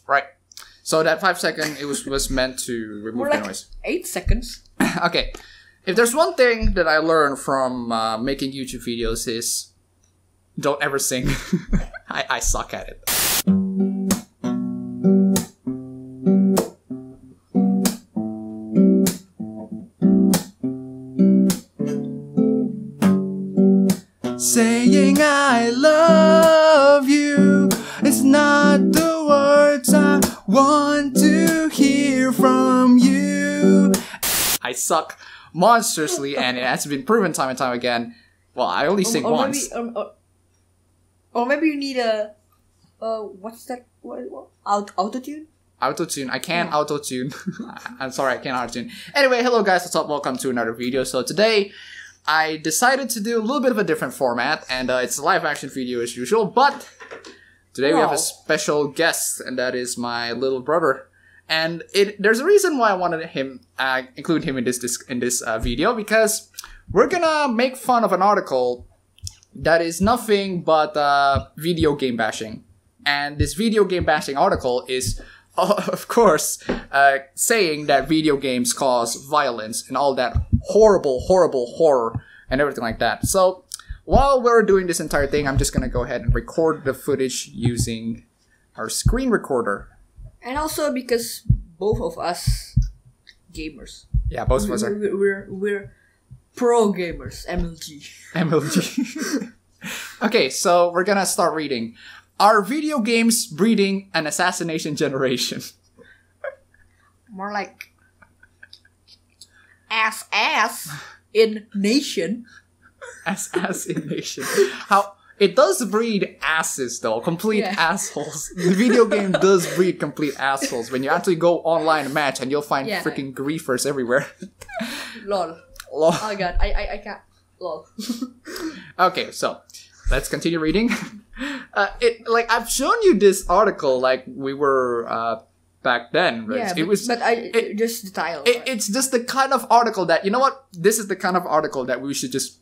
Right. So that 5 second, it was meant to remove the noise. 8 seconds. Okay. If there's one thing that I learned from making YouTube videos is don't ever sing. I suck at it. Saying I love you is not the words I want to hear from you. I suck monstrously, and it has been proven time and time again. Well, I only sing once. Or maybe you need a what's that? What? Auto-tune? Auto-tune. I can't auto-tune. I'm sorry, I can't auto-tune. Anyway, hello guys, what's up? Welcome to another video. So today, I decided to do a little bit of a different format, and it's a live action video as usual, but today we have a special guest, and that is my little brother. And there's a reason why I wanted him include him in this video, because we're gonna make fun of an article that is nothing but video game bashing. And this video game bashing article is, of course, saying that video games cause violence and all that horrible horror and everything like that. So while we're doing this entire thing, I'm just gonna go ahead and record the footage using our screen recorder. And also because both of us gamers. Yeah, both of us are. We're pro gamers. MLG. MLG. Okay, so we're gonna start reading. Are video games breeding an assassination generation? More like ass in nation. Ass in nation. How it does breed asses though, complete assholes. The video game does breed complete assholes. When you actually go online match and you'll find freaking griefers everywhere. Lol. Oh god, I can't. Lol. Okay, so let's continue reading. I've shown you this article like we were back then, right? Yeah, just the title. It's just the kind of article that, you know what? This is the kind of article that we should just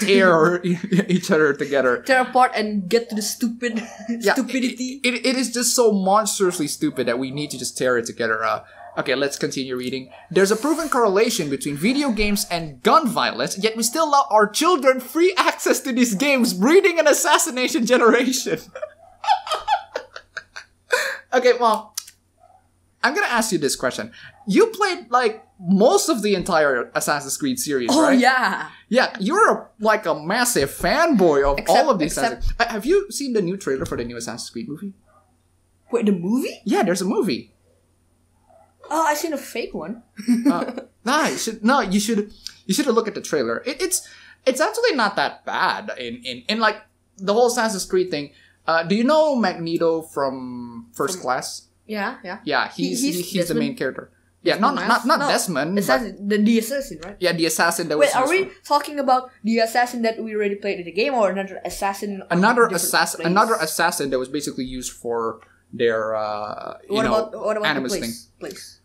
tear each other together. Tear apart and get to the stupidity. It is just so monstrously stupid that we need to just tear it together. Okay, let's continue reading. There's a proven correlation between video games and gun violence, yet we still allow our children free access to these games, breeding an assassination generation. Okay, well, I'm gonna ask you this question. You played, like, most of the entire Assassin's Creed series, right? Oh, yeah. Yeah, you're like a massive fanboy of all of these. Have you seen the new trailer for the new Assassin's Creed movie? Wait, the movie? Yeah, there's a movie. Oh, I seen a fake one. You should look at the trailer. It's actually not that bad in like the whole Assassin's Creed thing. Do you know Magneto from First Class? Yeah. Yeah, he's the main character. Yeah, not Desmond. The assassin, right? Yeah, the assassin that was. Wait, are we talking about the assassin that we already played in the game, or another assassin? Another assassin that was basically used for their what about Animus thing. Place?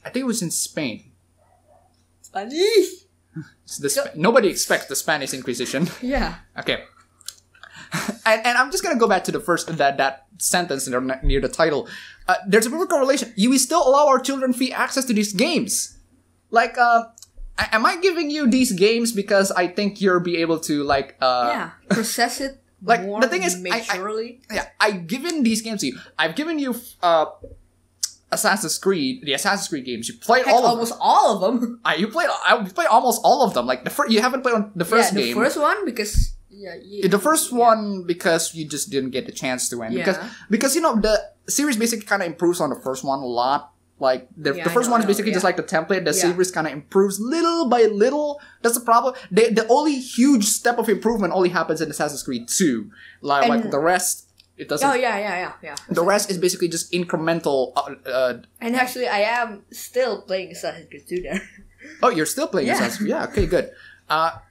I think it was in Spain. Spanish. Nobody expects the Spanish Inquisition. Yeah. Okay. And I'm just gonna go back to the first that sentence near the title. There's a perfect correlation. We still allow our children free access to these games. Like, am I giving you these games because I think you'll be able to process it? Like more the thing is, maturely. I've given these games to you. I've given you Assassin's Creed, the Assassin's Creed games. You played almost all of them. You played almost all of them. Like you haven't played on the first game. The first one because the first one because you just didn't get the chance to win. Because you know the series basically kind of improves on the first one a lot. Like the first one is basically just like the template. The series kind of improves little by little. That's the problem. The only huge step of improvement only happens in Assassin's Creed 2. Like the rest. It doesn't. Oh yeah. The rest is basically just incremental. And actually, I am still playing Assassin's Creed 2 there. Oh, you're still playing Assassin's Creed? Yeah. Okay, good.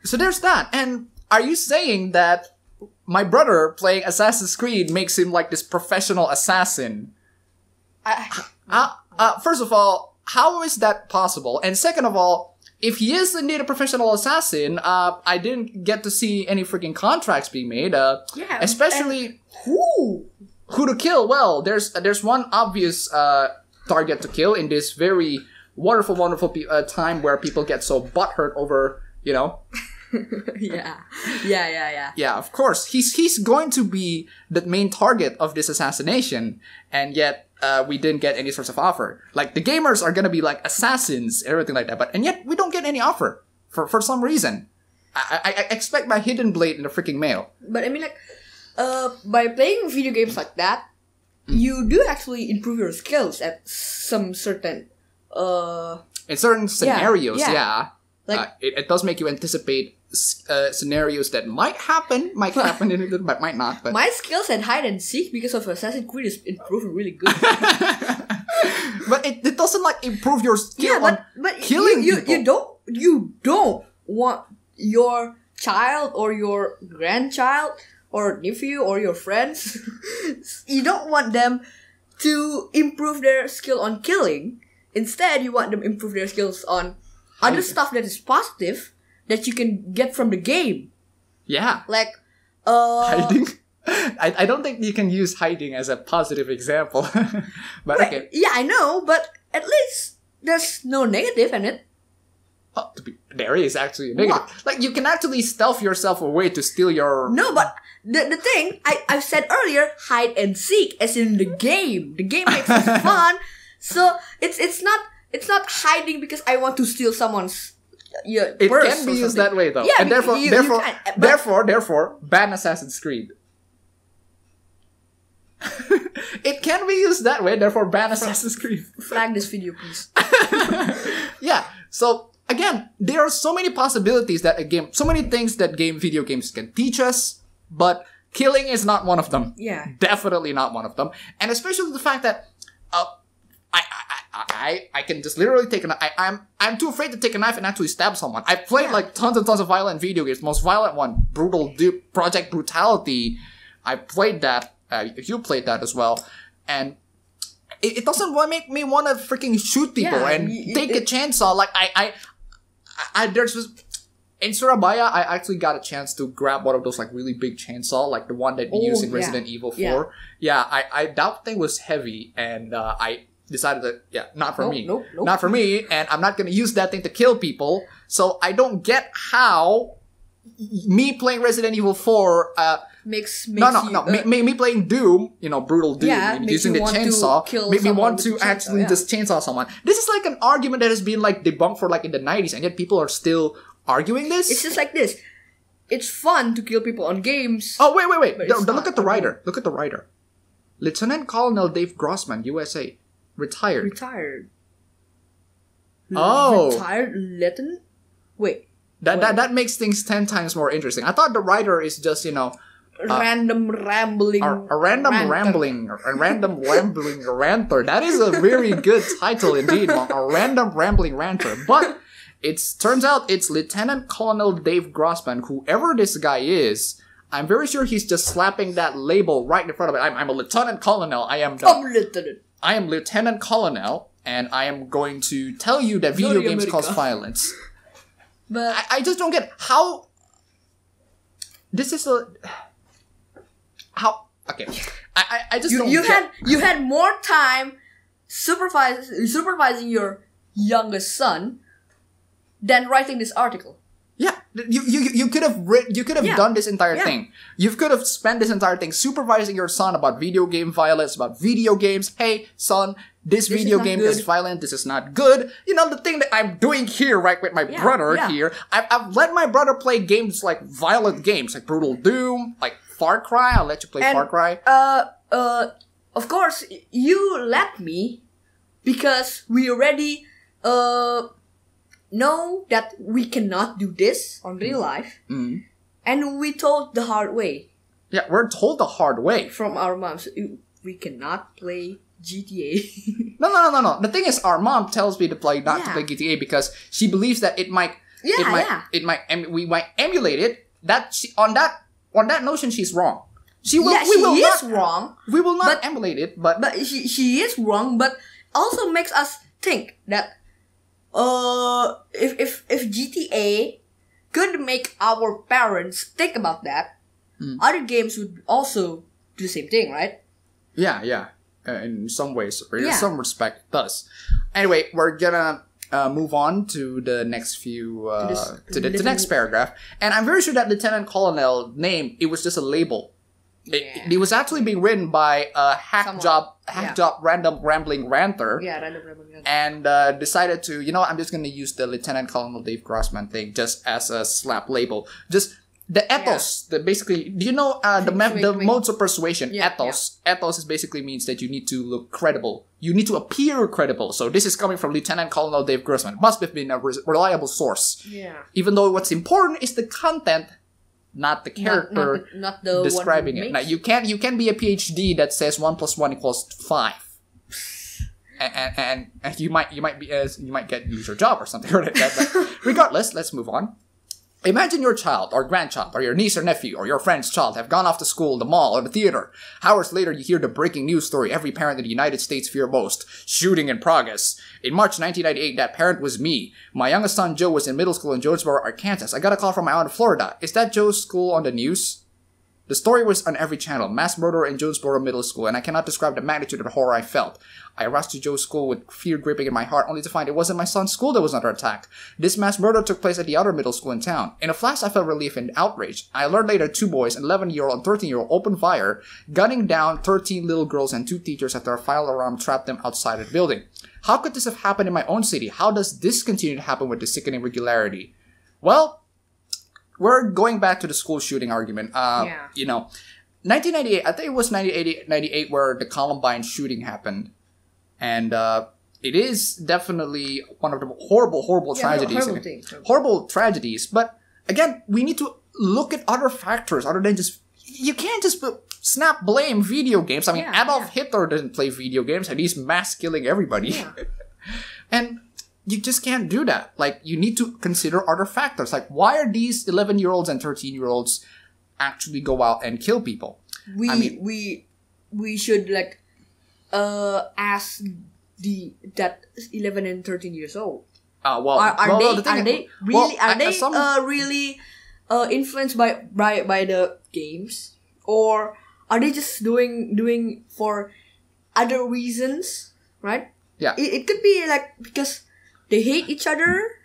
So there's that. And are you saying that my brother playing Assassin's Creed makes him like this professional assassin? First of all, how is that possible? And second of all, if he is indeed a professional assassin, I didn't get to see any freaking contracts being made. Especially who who to kill? Well, there's one obvious target to kill in this very wonderful time where people get so butthurt over, you know. Yeah. Yeah, of course. He's going to be the main target of this assassination, and yet we didn't get any sorts of offer. Like, the gamers are gonna be like assassins, everything like that, and yet we don't get any offer for some reason. I expect my hidden blade in the freaking mail. But I mean, like, by playing video games like that, you do actually improve your skills at some certain in certain scenarios, yeah. Like, it does make you anticipate scenarios that might happen, but might not. But my skills at hide and seek because of Assassin's Creed is improving really good. but it doesn't like improve your skill on but killing people. You don't want your child or your grandchild or nephew or your friends. You don't want them to improve their skill on killing. Instead, you want them to improve their skills on other stuff that is positive that you can get from the game. Yeah. Like, hiding? I don't think you can use hiding as a positive example. But okay. Yeah, I know, but at least there's no negative in it. Oh, there is actually a negative. What? Like, you can actually stealth yourself away to steal your... No, but the thing, I said earlier, hide and seek, as in the game. The game makes it fun. So, it's not hiding because I want to steal someone's it purse can be or used something. that way, though. Yeah, and therefore, you can, therefore, ban Assassin's Creed. It can be used that way, therefore ban Assassin's Creed. Flag this video, please. Yeah, so again, there are so many possibilities that so many things that video games can teach us, but killing is not one of them. Yeah. Definitely not one of them. And especially the fact that I can just literally take I'm too afraid to take a knife and actually stab someone. I've played like tons and tons of violent video games. Most violent one, Project Brutality. I played that. You played that as well, and it doesn't make me want to freaking shoot people and take a chainsaw. Like there's this, in Surabaya, I actually got a chance to grab one of those like really big chainsaw, like the one that we use in Resident Evil 4. Yeah, that thing was heavy, and I decided that not for me, not for me, and I'm not gonna use that thing to kill people. So I don't get how me playing Resident Evil 4 makes me playing Doom, brutal Doom, using the chainsaw, made me want to actually just chainsaw someone. This is like an argument that has been like debunked for like in the 90s, and yet people are still arguing this. It's just like this. It's fun to kill people on games. Oh, wait. Look at the writer. Look at the writer. Lieutenant Colonel Dave Grossman, USA. Retired. Oh. Retired Lieutenant? Wait. That makes things 10 times more interesting. I thought the writer is just, random rambling. A random rambling ranter. That is a very good title indeed. A random rambling ranter. But turns out it's Lieutenant Colonel Dave Grossman, whoever this guy is. I'm very sure he's just slapping that label right in front of it. I'm a Lieutenant Colonel. I am Lieutenant Colonel, and I am going to tell you that video games cause violence. But I just don't get how this is okay. I just don't get. You had more time supervising your youngest son than writing this article. Yeah, you could have done this entire thing. You could have spent this entire thing supervising your son about video game violence, about video games. Hey, son, this video game is violent. This is not good. The thing that I'm doing here, right, with my brother here. I've let my brother play games like violent games, like Brutal Doom, like Far Cry. I'll let you play Far Cry. Of course, you let me because we already know that we cannot do this on real life, and we told the hard way. Yeah, we're told the hard way from our moms. We cannot play GTA. No. The thing is, our mom tells me to play not to play GTA because she believes that we might emulate it. On that notion, she's wrong. She is wrong. We will not emulate it, but she is wrong. But also makes us think that if GTA could make our parents think about that, other games would also do the same thing, right? Yeah, yeah. In some ways, or in Yeah. some respect, it does. Anyway, we're gonna move on to the next few to the next paragraph, and I'm very sure that Lieutenant Colonel name, it was just a label. It was actually being written by a hack job random rambling ranter. Yeah, random rambling. And decided to, I'm just gonna use the Lieutenant Colonel Dave Grossman thing just as a slap label. Just the ethos, basically, do you know the modes of persuasion? Yeah, ethos. Ethos is basically means that you need to look credible. You need to appear credible. So this is coming from Lieutenant Colonel Dave Grossman. Must have been a reliable source. Yeah. Even though what's important is the content, not the character not the describing one it. Now you can be a PhD that says 1 + 1 = 5. And you might lose your job or something. Regardless, let's move on. Imagine your child or grandchild or your niece or nephew or your friend's child have gone off to school, the mall, or the theater. Hours later, you hear the breaking news story every parent in the United States fear most. Shooting in progress. In March 1998, that parent was me. My youngest son, Joe, was in middle school in Jonesboro, Arkansas. I got a call from my aunt in Florida. Is that Joe's school on the news? The story was on every channel. Mass murder in Jonesboro Middle School, and I cannot describe the magnitude of the horror I felt. I rushed to Joe's school with fear gripping in my heart, only to find it wasn't my son's school that was under attack. This mass murder took place at the other middle school in town. In a flash, I felt relief and outrage. I learned later 2 boys, an 11-year-old and 13-year-old, opened fire, gunning down 13 little girls and 2 teachers after a fire alarm trapped them outside the building. How could this have happened in my own city? How does this continue to happen with this sickening regularity? Well, we're going back to the school shooting argument. 1998, I think it was 98 where the Columbine shooting happened. And it is definitely one of the horrible tragedies. Horrible tragedies. But again, we need to look at other factors other than just... You can't just snap blame video games. I mean, Adolf Hitler didn't play video games and he's mass killing everybody. Yeah. And you just can't do that. Like, you need to consider other factors. Like, why are these 11-year-olds and 13-year-olds actually go out and kill people? We should ask that 11 and 13 years old. Are they really influenced by the games, or are they just doing for other reasons? Right? Yeah. It could be because they hate each other.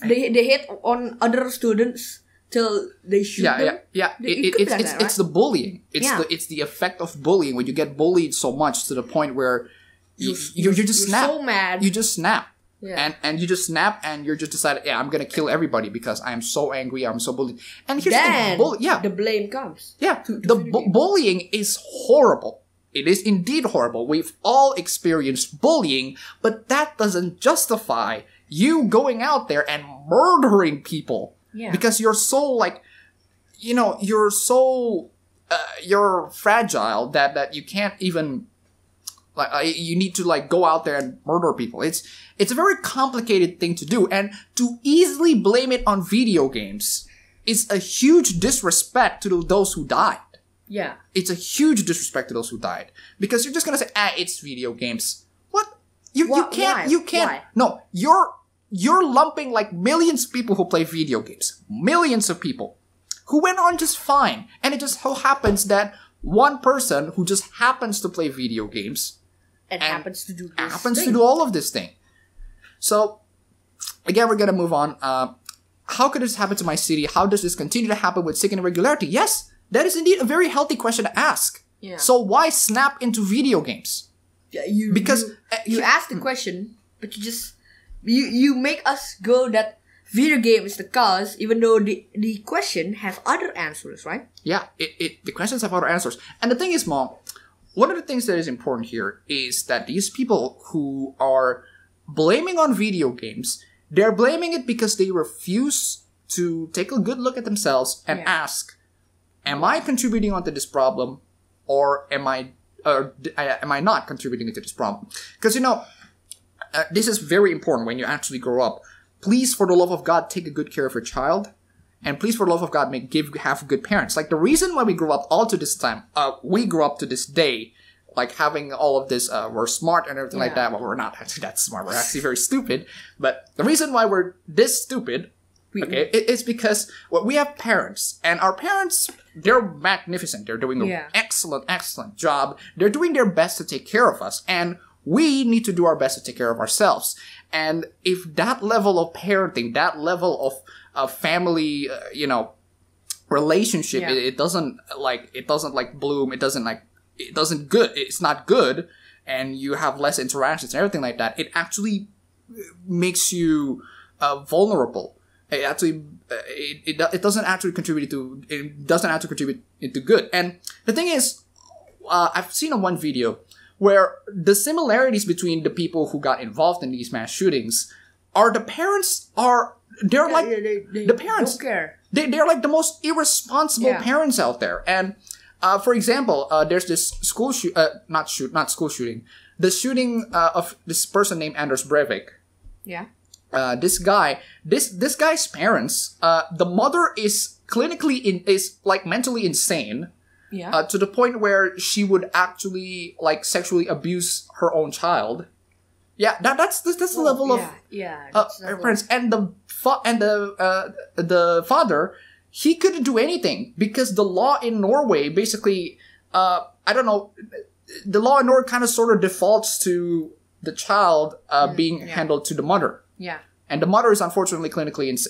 They hate on other students till they shoot them. It's the bullying. It's the effect of bullying when you get bullied so much to the point where you just snap. So mad. You just snap. Yeah. And you just snap and you're just decided, I'm gonna kill everybody because I'm so angry, I'm so bullied. And here's the blame comes. Yeah, bullying is horrible. It is indeed horrible. We've all experienced bullying, but that doesn't justify you going out there and murdering people. Yeah. Because you're so you're fragile that you can't even you need to go out there and murder people. It's a very complicated thing to do, and to easily blame it on video games is a huge disrespect to those who died. Yeah. It's a huge disrespect to those who died. Because you're just gonna say, it's video games. What? You can't. Why? No, you're lumping millions of people who play video games. Millions of people. Who went on just fine. And it just so happens that one person who just happens to play video games and happens to do all of this thing. So, again, we're gonna move on. How could this happen to my city? How does this continue to happen with sickening regularity? Yes, that is indeed a very healthy question to ask. Yeah. So why snap into video games? Yeah, you ask the question, but you make us go that video game is the cause, even though the question have other answers, right? Yeah, the questions have other answers. And the thing is, Mom, one of the things that is important here is that these people who are blaming on video games, they're blaming it because they refuse to take a good look at themselves and ask, am I contributing onto this problem, or am I not contributing to this problem? Because, this is very important when you actually grow up. Please, for the love of God, take a good care of your child. And please, for the love of God, have good parents. The reason why we grew up all to this time, we grew up to this day, having all of this, we're smart and everything like that. Well, we're not actually that smart. We're actually very stupid. But the reason why we're this stupid Okay, it's because we have parents, and our parents, they're magnificent. They're doing an excellent job. They're doing their best to take care of us, and we need to do our best to take care of ourselves. And if that level of parenting, that level of family, relationship, it doesn't bloom. It's not good, and you have less interactions and everything like that. It actually makes you vulnerable. It actually it doesn't actually contribute into good. And the thing is, I've seen on one video where the similarities between the people who got involved in these mass shootings are the parents they're the parents don't care. They're like the most irresponsible parents out there. And for example, there's this school not school shooting, the shooting of this person named Anders Breivik. Yeah. This guy's parents, the mother is mentally insane. Yeah. To the point where she would actually sexually abuse her own child. Yeah, that's the level of parents. And the father, he couldn't do anything because the law in Norway basically, I don't know, the law in Norway kind of sort of defaults to the child being handled to the mother. Yeah. And the mother is unfortunately clinically is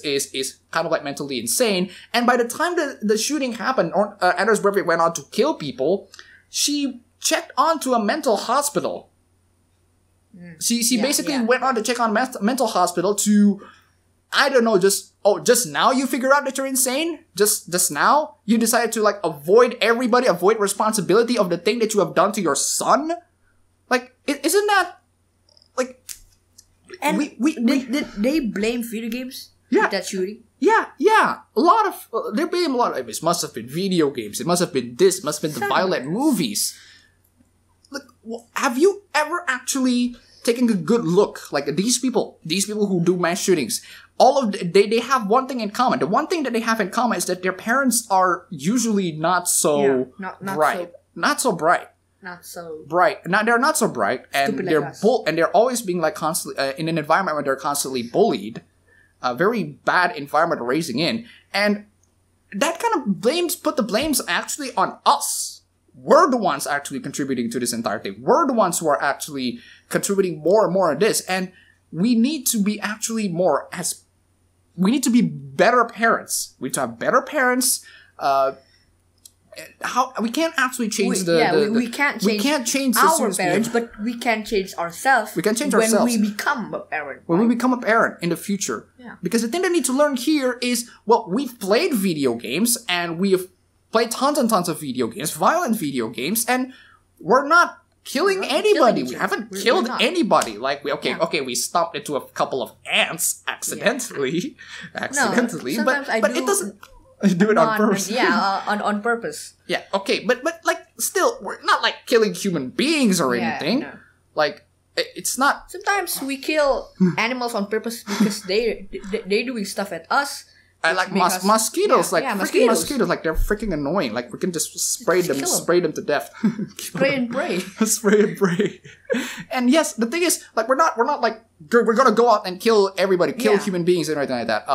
kind of mentally insane. And by the time the shooting happened, Anders Breivik went on to kill people, she checked onto a mental hospital. She basically went on to check on mental hospital to, I don't know, just now you figure out that you're insane? Just now? You decided to avoid responsibility of the thing that you have done to your son? Isn't that and did they blame video games? Yeah. With that shooting? Yeah. They blame a lot of it. Must have been video games. It must have been this. It must have been the violent movies. Have you ever actually taken a good look? These people who do mass shootings, they have one thing in common. The one thing that they have in common is that their parents are usually not so bright. Not so bright. They're not so bright, and they're always being constantly in an environment where they're constantly bullied. A very bad environment raising in, and that kind of put the blames actually on us. We're the ones actually contributing to this entire thing. We're the ones who are actually contributing more and more of this, and we need to be we need to be better parents. We need to have better parents. We can't actually change we can't change our parents, but we can change ourselves. We can change ourselves when we become a parent. When we become a parent in the future. Yeah. Because the thing they need to learn here is, we've played video games, and we have played tons and tons of video games, violent video games, and we're not killing anybody. We haven't killed anybody. We stomped into a couple of ants accidentally. But it doesn't do it on purpose. On purpose. Yeah, okay, but still, we're not killing human beings or anything. No. It's not. Sometimes we kill animals on purpose because they're doing stuff at us. Mosquitoes, freaking mosquitoes, they're freaking annoying. We can just spray them to death. Spray and pray. Spray and pray. And yes, the thing is, we're not we're gonna go out and kill everybody, kill human beings and everything like that.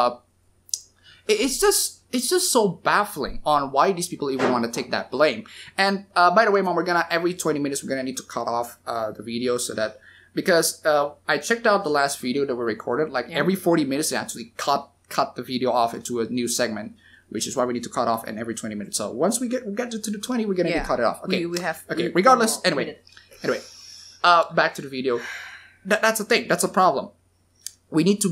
It's just so baffling on why these people even want to take that blame. And by the way, Mom, every 20 minutes we're gonna need to cut off the video so that, because I checked out the last video that we recorded. Every 40 minutes they actually cut the video off into a new segment, which is why we need to cut off in every 20 minutes. So once we get to the 20, we're gonna need to cut it off. Okay. Regardless, anyway, back to the video. That's the thing. That's a problem. We need to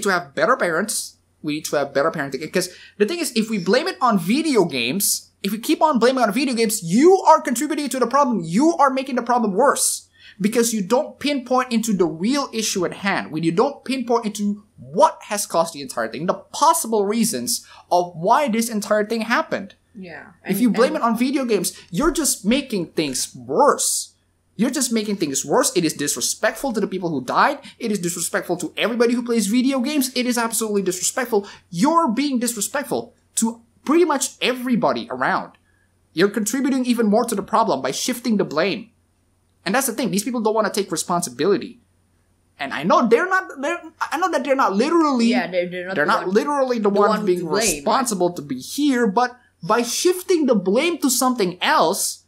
have better parents. We need to have better parenting, because the thing is, if we blame it on video games, if we keep on blaming on video games, you are contributing to the problem. You are making the problem worse, because you don't pinpoint into the real issue at hand. When you don't pinpoint into what has caused the entire thing, the possible reasons of why this entire thing happened. Yeah. If you blame it on video games, you're just making things worse. You're just making things worse. It is disrespectful to the people who died. It is disrespectful to everybody who plays video games. It is absolutely disrespectful. You're being disrespectful to pretty much everybody around. You're contributing even more to the problem by shifting the blame. And that's the thing. These people don't want to take responsibility. And I know I know that they're not literally. Yeah, they're not literally the ones one being to blame, responsible to be here, but by shifting the blame to something else,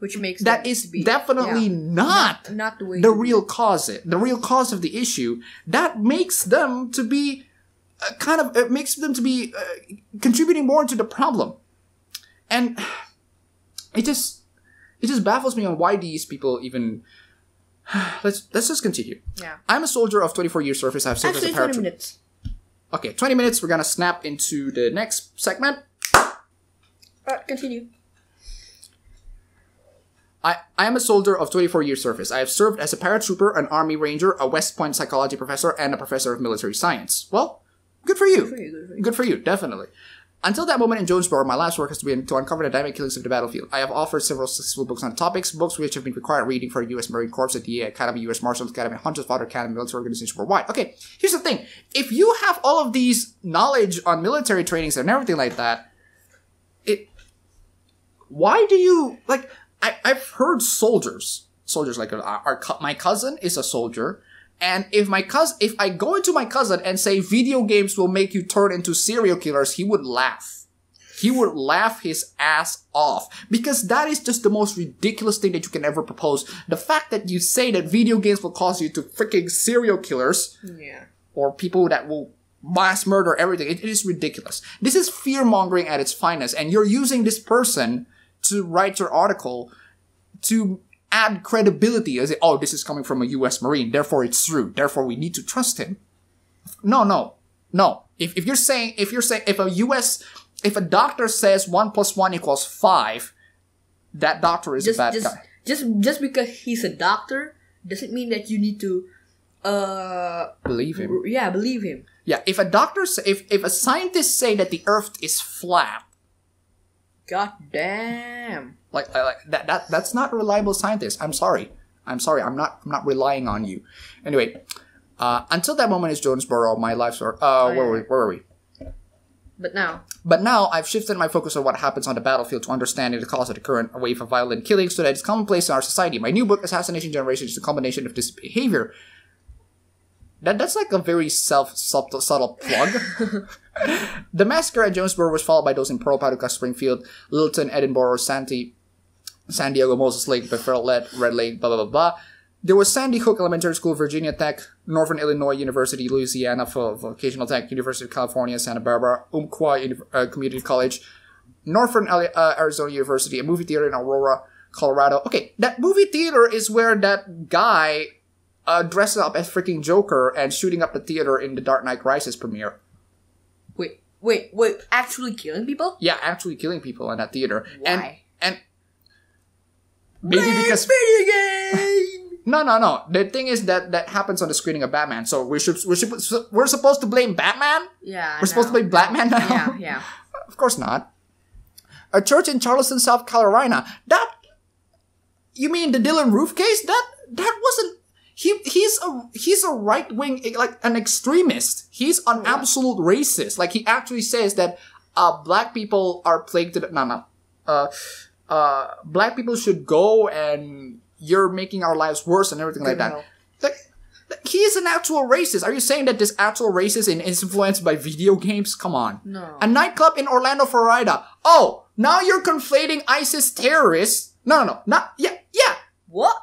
which makes that them is to be, definitely not the way the to real cause. The real cause of the issue that makes them to be it makes them to be contributing more to the problem, and it just baffles me on why these people even. Let's just continue. Yeah. I'm a soldier of 24-year service. I've served Actually, as a paratrooper. 20 minutes. Okay, 20 minutes. We're gonna snap into the next segment. Continue. I am a soldier of 24-year service. I have served as a paratrooper, an army ranger, a West Point psychology professor, and a professor of military science. Well, good for you. Good for you, definitely. Until that moment in Jonesboro, my life's work has been to uncover the dynamic killings of the battlefield. I have authored several successful books on the topics, books which have been required reading for U.S. Marine Corps, the DA Academy, U.S. Marshals Academy, hundreds of other academy military organizations worldwide. Okay, here's the thing. If you have all of these knowledge on military trainings and everything like that, why do you, like, I've heard soldiers like, my cousin is a soldier, and if I go into my cousin and say video games will make you turn into serial killers, he would laugh. He would laugh his ass off. Because that is just the most ridiculous thing that you can ever propose. The fact that you say that video games will cause you to freaking serial killers. Yeah. Or people that will mass murder everything. It is ridiculous. This is fear-mongering at its finest. And you're using this person to write your article to add credibility as this is coming from a U.S. Marine, therefore it's true, therefore we need to trust him. No. If a doctor says 1 + 1 = 5, that doctor is a bad guy. Just because he's a doctor doesn't mean that you need to believe him. Yeah, believe him. Yeah, if a scientist say that the Earth is flat, God damn. Like that's not a reliable scientist. I'm sorry. I'm not relying on you. Anyway, until that moment is Jonesboro, my life's work. Where were we? But now I've shifted my focus on what happens on the battlefield to understanding the cause of the current wave of violent killing so that it's commonplace in our society. My new book, Assassination Generation, is a combination of this behavior. That's like a very subtle plug. The massacre at Jonesboro was followed by those in Pearl, Paducah, Springfield, Littleton, Edinburgh, San Diego, Moses Lake, Bethel, Red Lake, blah, blah, blah, blah. There was Sandy Hook Elementary School, Virginia Tech, Northern Illinois University, Louisiana Vocational Tech, University of California, Santa Barbara, Umpqua Community College, Northern Arizona University, a movie theater in Aurora, Colorado. Okay, that movie theater is where that guy dressed up as freaking Joker and shooting up the theater in the Dark Knight Rises premiere. Wait, actually killing people? Yeah, actually killing people in that theater. Why? And maybe because video game. No. The thing is that happens on the screening of Batman. So we're supposed to blame Batman? Yeah. We're supposed to blame Batman now? Yeah. Of course not. A church in Charleston, South Carolina. You mean the Dylan Roof case? That wasn't. He's a right wing, like an extremist. He's an absolute racist. Like he actually says that black people are plagued to black people should go and you're making our lives worse and everything like that. He is an actual racist. Are you saying that this actual racist is influenced by video games? Come on. No. A nightclub in Orlando, Florida. Oh, now you're conflating ISIS terrorists. No. Yeah. What?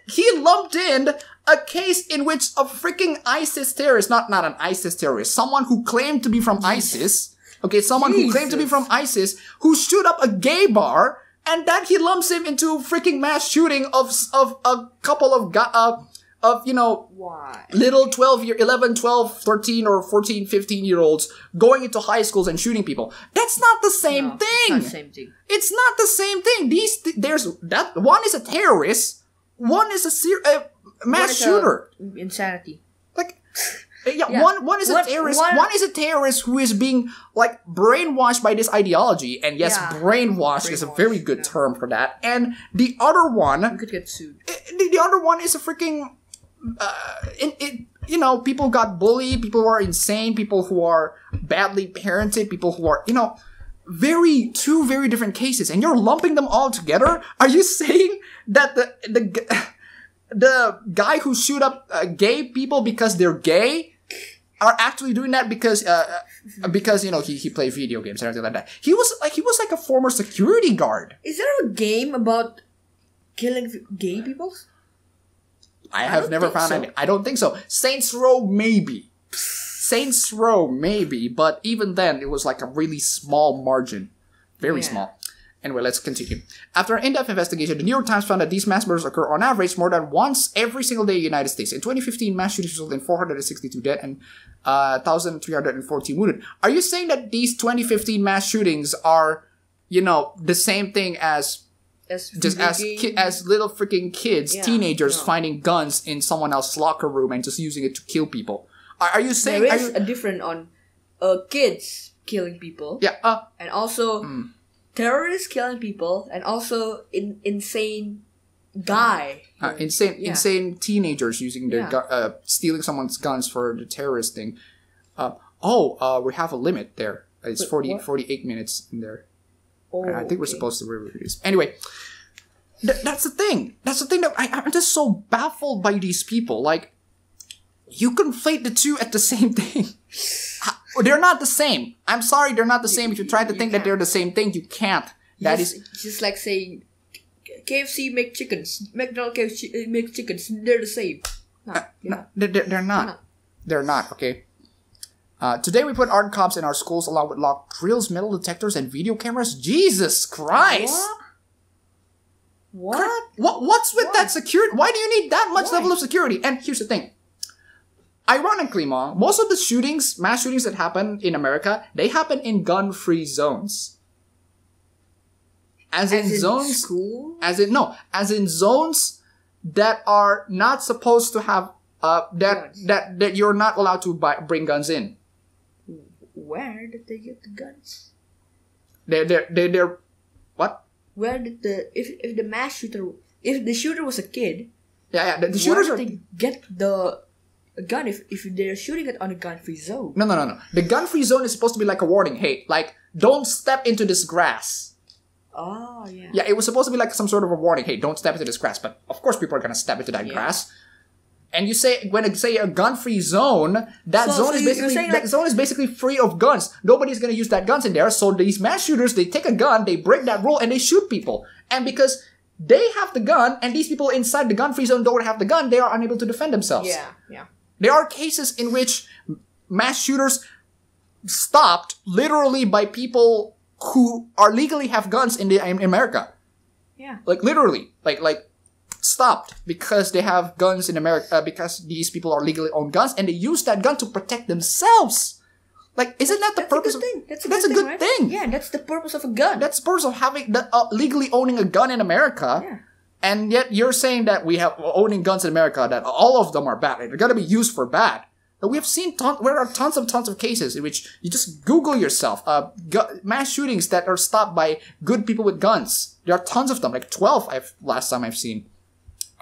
He lumped in a case in which a freaking ISIS terrorist, not an ISIS terrorist, someone who claimed to be from ISIS, okay, someone who claimed to be from ISIS, who shoot up a gay bar, and that he lumps him into freaking mass shooting of a couple of why? Little 11, 12, 13, or 14, 15-year-olds going into high schools and shooting people. That's not the same thing. It's not the same thing. It's not the same thing. One is a terrorist, one is a mass shooter. Insanity. Like, one is a terrorist. One is a terrorist who is being like brainwashed by this ideology, and yes, brainwashed is a very good term for that. And the other one, you could get sued. The other one is a freaking. People got bullied, people who are insane, people who are badly parented, people who are, two very different cases, and you're lumping them all together? Are you saying that the guy who shoot up gay people because they're gay are actually doing that because you know he played video games and everything like that. He was like a former security guard. Is there a game about killing gay people? I have never found any. I don't think so. Saints Row maybe. Saints Row maybe, but even then it was like a really small margin, very small. Anyway, let's continue. After an in-depth investigation, the New York Times found that these mass murders occur on average more than once every single day in the United States. In 2015, mass shootings resulted in 462 dead and 1,314 wounded. Are you saying that these 2015 mass shootings are, you know, the same thing as little freaking kids, teenagers finding guns in someone else's locker room and just using it to kill people? Are you saying there is a difference on kids killing people? Yeah. And also terrorists killing people, and also insane guy. Insane teenagers using their stealing someone's guns for the terrorist thing. We have a limit there. It's 48 minutes in there. I think we're supposed to reproduce. Anyway, that's the thing. That's the thing that I'm just so baffled by these people. Like, you conflate the two at the same thing. They're not the same. I'm sorry, they're not the same. If you try to think that they're the same thing, you can't. That is just like saying KFC make chickens, McDonald's KFC make chickens. They're the same. No, they're not. They're not. Okay. Today we put armed cops in our schools along with locked drills, metal detectors, and video cameras. Jesus Christ! What? What's with that security? Why do you need that much level of security? And here's the thing. Ironically, Mom, most of the mass shootings that happen in America, they happen in gun-free zones. As in zones, school? As in zones that are not supposed to have that you're not allowed to bring guns in. Where did they get the guns? They're what? Where did if the shooter was a kid? Yeah, the shooters where did they get the gun if they're shooting it on a gun-free zone? No. The gun-free zone is supposed to be like a warning. Hey, like, don't step into this grass. Oh, yeah. Yeah, it was supposed to be like some sort of a warning. Hey, don't step into this grass. But of course people are going to step into that grass. And you say, when it say a gun-free zone, that zone is basically free of guns. Nobody's going to use that guns in there. So these mass shooters, they take a gun, they break that rule, and they shoot people. And because they have the gun, and these people inside the gun-free zone don't have the gun, they are unable to defend themselves. Yeah. There are cases in which mass shooters stopped literally by people who are legally have guns in America. Yeah. Like literally, like stopped because they have guns in America because these people are legally own guns and they use that gun to protect themselves. Like, isn't that the purpose? That's a good thing. Yeah, that's the purpose of a gun. That's the purpose of having legally owning a gun in America. Yeah. And yet you're saying that we have owning guns in America, that all of them are bad. They're going to be used for bad. But we have seen there are tons of cases in which you just Google yourself, mass shootings that are stopped by good people with guns. There are tons of them, like 12 last time I've seen.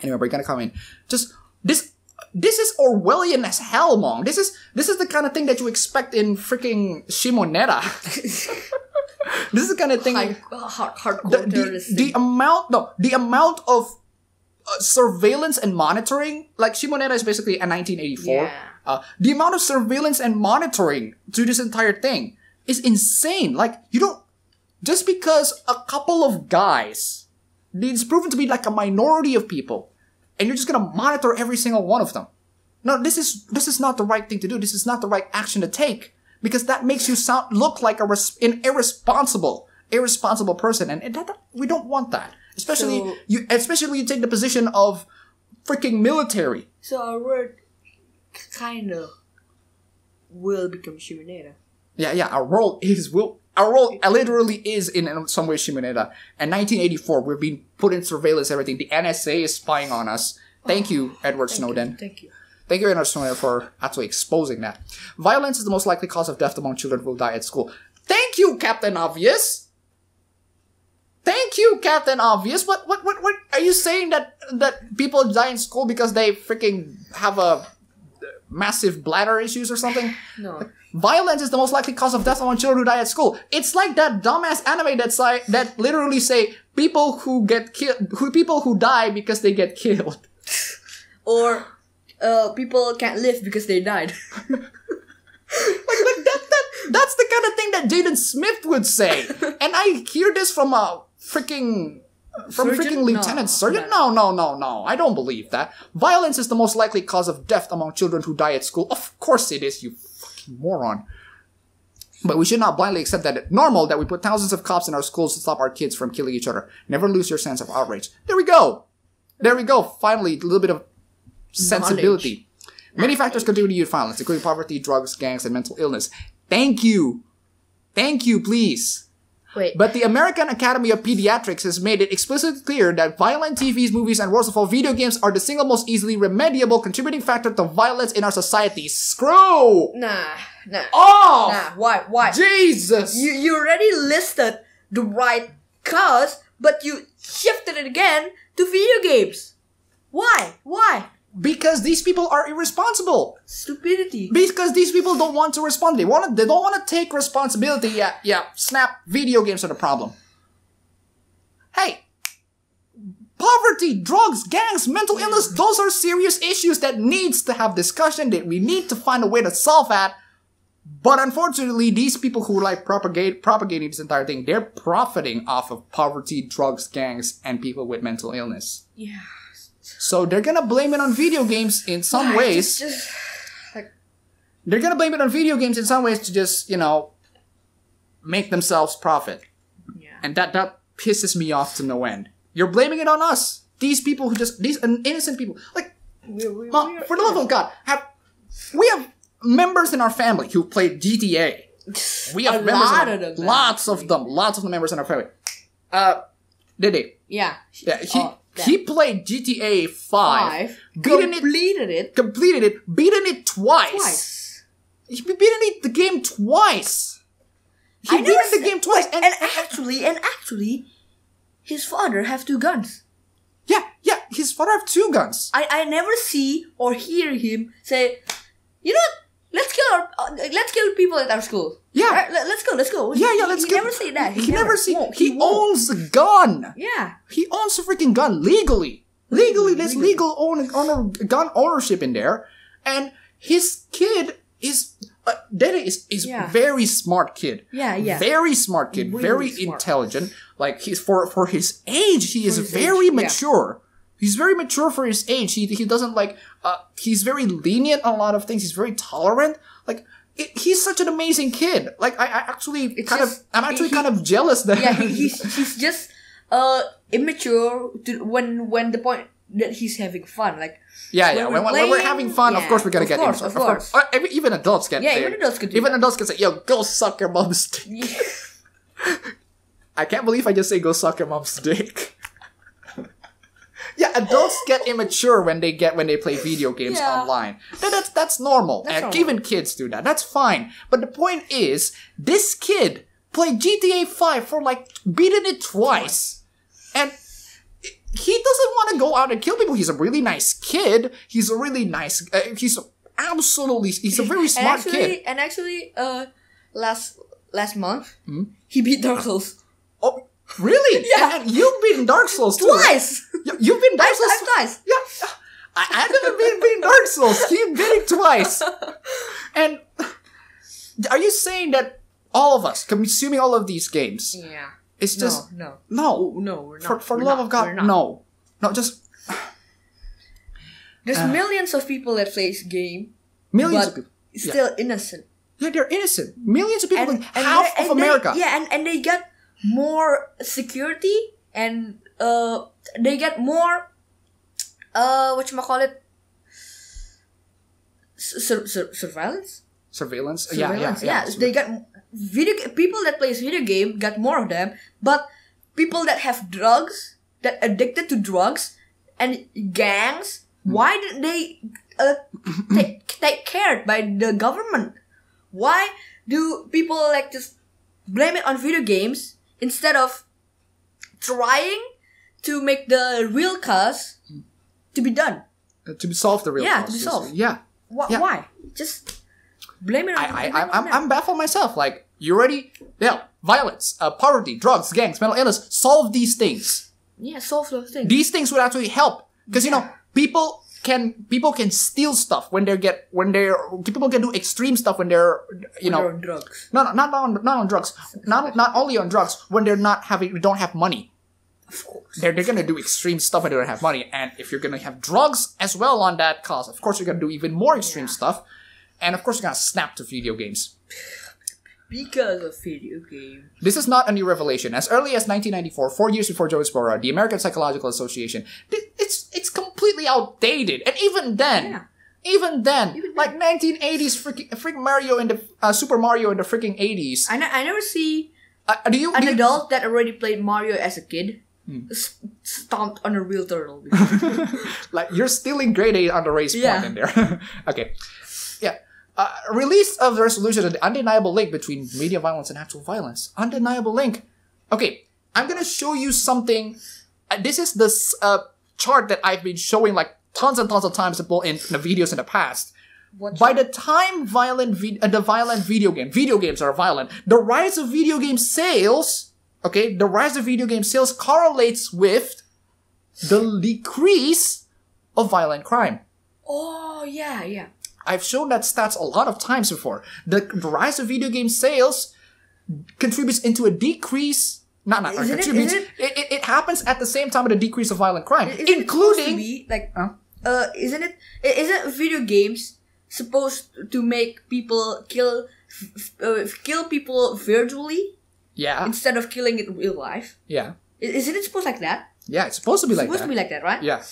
Anyway, we're going to come in. Just, this is Orwellian as hell, Mong. This is the kind of thing that you expect in freaking Shimoneta. This is the kind of thing. Hardcore terrorism. The amount of surveillance and monitoring, like Shimoneta is basically a 1984. Yeah. The amount of surveillance and monitoring to this entire thing is insane. Like, you don't, just because a couple of guys, it's proven to be like a minority of people, and you're just gonna monitor every single one of them. No, this is not the right thing to do. This is not the right action to take. Because that makes you look like an irresponsible person, and we don't want that. Especially when you take the position of freaking military. So our word kind of will become Shimoneta. Yeah. Our role literally is in some way Shimoneta. And 1984, we're being put in surveillance. Everything. The NSA is spying on us. Thank you, Edward Snowden. Thank you. Thank you, Edward Snowden, for actually exposing that. Violence is the most likely cause of death among children who will die at school. Thank you, Captain Obvious. Thank you, Captain Obvious. What are you saying that people die in school because they freaking have a massive bladder issues or something? No. Violence is the most likely cause of death among children who die at school. It's like that dumbass anime that literally say people who die because they get killed. or people can't live because they died. That's the kind of thing that Jaden Smith would say. And I hear this from a freaking lieutenant surgeon. No. I don't believe that. Violence is the most likely cause of death among children who die at school. Of course it is, you fucking moron. But we should not blindly accept that it's normal that we put thousands of cops in our schools to stop our kids from killing each other. Never lose your sense of outrage. There we go. Finally, a little bit of sensibility. Many factors contribute to youth violence, including poverty, drugs, gangs, and mental illness. Thank you, please. Wait. But the American Academy of Pediatrics has made it explicitly clear that violent TVs, movies, and worst of all, video games are the single most easily remediable contributing factor to violence in our society. Screw! Nah. Oh! Nah, why? Jesus! You already listed the right cause, but you shifted it again to video games. Why? Because these people are irresponsible. Stupidity. Because these people don't want to respond. They don't want to take responsibility. Yeah. Snap. Video games are the problem. Hey, poverty, drugs, gangs, mental illness, those are serious issues that needs to have discussion, that we need to find a way to solve that. But unfortunately, these people who like propagating this entire thing, they're profiting off of poverty, drugs, gangs, and people with mental illness. Yeah. So they're gonna blame it on video games in some ways. They're gonna blame it on video games in some ways to just, make themselves profit. Yeah. And that pisses me off to no end. You're blaming it on us. These people these innocent people. Like, for the love of God, we have members in our family who played GTA. We have lots of the members in our family. Dede. Yeah. He played GTA 5. Completed it. Beaten it twice. He beaten the game twice. He beat the game twice. And actually, his father have 2 guns. Yeah, his father have 2 guns. I never see or hear him say, you know what? Let's kill people at our school. Yeah. Right? Let's go. Yeah, let's go. He never say that. He owns a gun. Yeah. He owns a freaking gun legally. There's legal gun ownership in there. And his kid is Dede is very smart kid. Yeah. Very smart kid. Really very smart. Intelligent. Like he's for his age, he is very mature. He's very mature for his age. He doesn't he's very lenient on a lot of things. He's very tolerant. Like, he's such an amazing kid. Like, I'm actually kind of jealous that. Yeah, he's just immature when the point that he's having fun. Like, when we're having fun, of course we're gonna get immature. Of course. Even adults get. Yeah, even adults can do Even adults can say, "Yo, go suck your mom's dick." I can't believe I just say, "Go suck your mom's dick." Yeah, adults get immature when they play video games online. That's normal. And even kids do that. That's fine. But the point is, this kid played GTA 5 for beating it twice. And he doesn't want to go out and kill people. He's a really nice kid. He's a really nice, he's a very smart kid. And actually, last month, he beat Dark Souls. Oh, really? Yeah. And you've been Dark Souls too. Twice! Right? You've been Dark Souls twice. Yeah. I haven't been Dark Souls. He beat it twice. And are you saying that all of us consuming all of these games? Yeah. It's just no, we're not. For the love of God, no, just. There's millions of people that plays game. Millions of people. Still innocent. Yeah, they're innocent. Millions of people, half of America. And they get more security and they get more whatchamacallit, surveillance. Yeah. They got people that plays video game got more of them, but people that have drugs, that addicted to drugs and gangs, why did they take care by the government? Why do people just blame it on video games instead of trying to make the real cause to be done? To solve the real cause. To be solved. Yeah. Why? Just blame it on I'm baffled myself. Like, you already, violence, poverty, drugs, gangs, mental illness, solve these things. Yeah, solve those things. These things would actually help. Because, people people can steal stuff when people can do extreme stuff when they're They're on drugs. no not on drugs, not only on drugs, when they don't have money. Of course. They're gonna do extreme stuff when they don't have money, and if you're gonna have drugs as well on that cause, of course you're gonna do even more extreme stuff, and of course you're gonna snap to video games. Because of video game. This is not a new revelation. As early as 1994, 4 years before Joe Esposito, the American Psychological Association, it's completely outdated, and even then, like 1980s freaking Mario in the Super Mario in the freaking 80s. I never see Do you adult that already played Mario as a kid stomped on a real turtle. like you're stealing grade 8 on the race Yeah. point in there. Okay. Yeah. Release of the resolution of the undeniable link between media violence and actual violence. Undeniable link. Okay, I'm gonna show you something. This is this chart that I've been showing like tons and tons of times in the videos in the past. By the time the violent video games are violent, the rise of video game sales, the rise of video game sales correlates with the decrease of violent crime. Oh, yeah. I've shown that stats a lot of times before. The rise of video game sales contributes into a decrease. It happens at the same time with a decrease of violent crime, including. Isn't video games supposed to make people kill people virtually? Yeah. Instead of killing it in real life. Yeah. Isn't it supposed like that? Yeah, it's supposed to be like that. It's supposed to be like that, right? Yeah.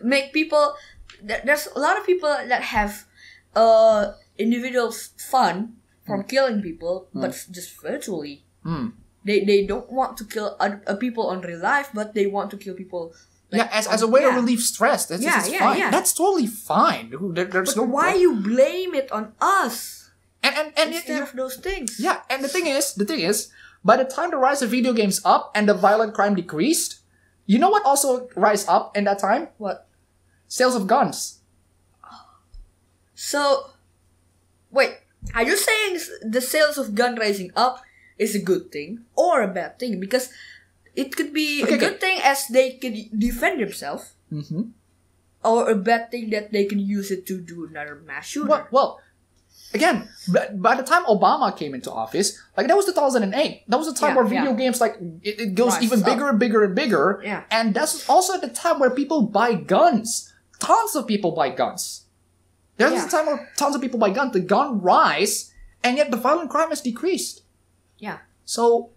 Make people. There's a lot of people that have individual fun from killing people, but just virtually. They don't want to kill people on real life, but they want to kill people. Like, as a way to relieve stress. That's fine. Yeah. That's totally fine. There's no. Why you blame it on us? And Instead of those things. Yeah, and the thing is, by the time the rise of video games up and the violent crime decreased, you know what also rise up in that time? What? Sales of guns. So, wait, are you saying the sales of gun rising up is a good thing or a bad thing? Because it could be a good thing as they can defend themselves, or a bad thing that they can use it to do another mass shooter. Well, again, by the time Obama came into office, like that was 2008. That was the time where video games it goes even bigger and bigger and bigger. Yeah. And that's also the time where people buy guns. Tons of people buy guns. There's a time where tons of people buy guns. The gun rise, and yet the violent crime has decreased. Yeah. So,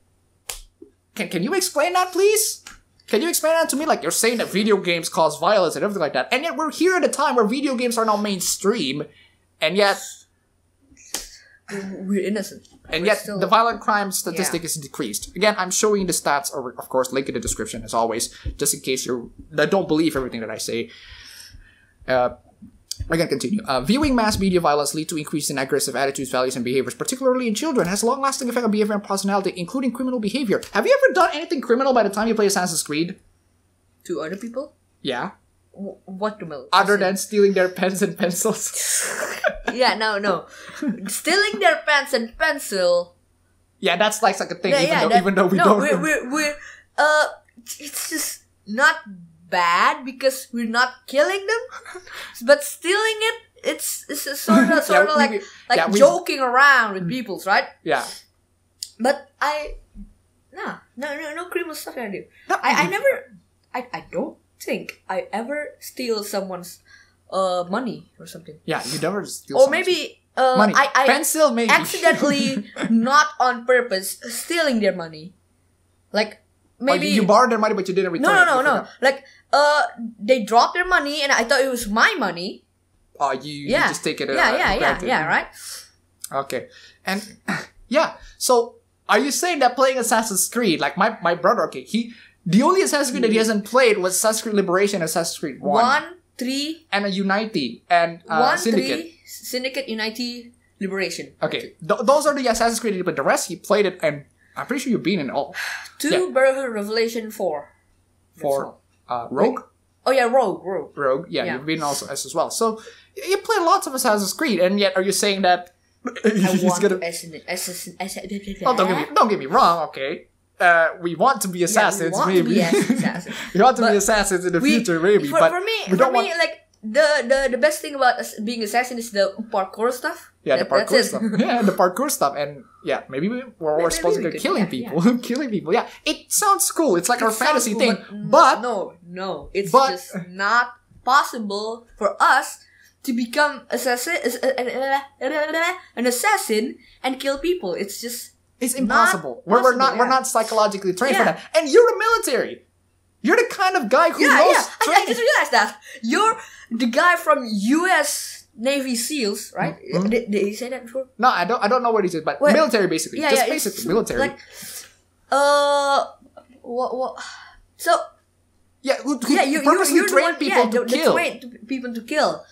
can you explain that, please? Can you explain that to me? Like, you're saying that video games cause violence and everything like that, and yet we're here at a time where video games are now mainstream, and yet we're innocent. And yet, the violent crime statistic is decreased. Again, I'm showing the stats, or of course, link in the description as always, just in case you don't believe everything that I say. We're gonna continue. Viewing mass media violence lead to increase in aggressive attitudes, values, and behaviors, particularly in children, has long-lasting effect on behavior and personality, including criminal behavior. Have you ever done anything criminal by the time you play Assassin's Creed? To other people? Yeah. What criminal? Other than stealing their pens and pencils? Yeah, no. Stealing their pens and pencil. Yeah, that's like a thing, even though we don't. We're it's just not bad because we're not killing them, but stealing it's sort of like joking around with people's, right? Yeah. But no criminal stuff I do. No, I don't think I ever steal someone's money or something. Yeah, you never steal. Or maybe money. I Pencil, maybe accidentally, not on purpose, stealing their money. Like maybe you borrowed their money, but you didn't return it. No. Like they dropped their money, and I thought it was my money. Oh, you just take it. Yeah, right. Okay, and so are you saying that playing Assassin's Creed, like my brother, the only Assassin's Creed that he hasn't played was Assassin's Creed Liberation, Assassin's Creed 1, 3, and a Unity, and 1, Syndicate. 3, Syndicate, Unity, Liberation. Okay, those are the Assassin's Creed, but the rest he played it, and I'm pretty sure you've been in all. 2, Brotherhood, Revelation, 4. Rogue? Oh yeah, Rogue. Rogue, yeah, you've been also as well. So, you played lots of Assassin's Creed, and yet are you saying that he's gonna... Don't get me wrong, okay? We want to be assassins, maybe. We want to be assassins. We want to be assassins in the future, maybe. For me, like the best thing about being assassin is the parkour stuff. Yeah, the That's parkour it. stuff. Yeah, the parkour stuff. And yeah, maybe we're supposed to we be could, killing yeah, people. Killing people. Yeah, it sounds cool. It's like our It sounds fantasy cool, thing. But no, it's but- just not possible for us to become an assassin and kill people. It's just it's impossible. not We're possible, we're yeah. not psychologically trained for Yeah. that. And you're the military. You're the kind of guy who yeah. knows I training. just realized that you're the guy from U.S. Navy SEALs, right? Mhm. Did you say that before? No, I don't know what he said, but Wait. military basically. Yeah, Just yeah, basically it's military. Like, what? So yeah, who yeah, you purposely you're the train one, people yeah, to the kill. train people to kill.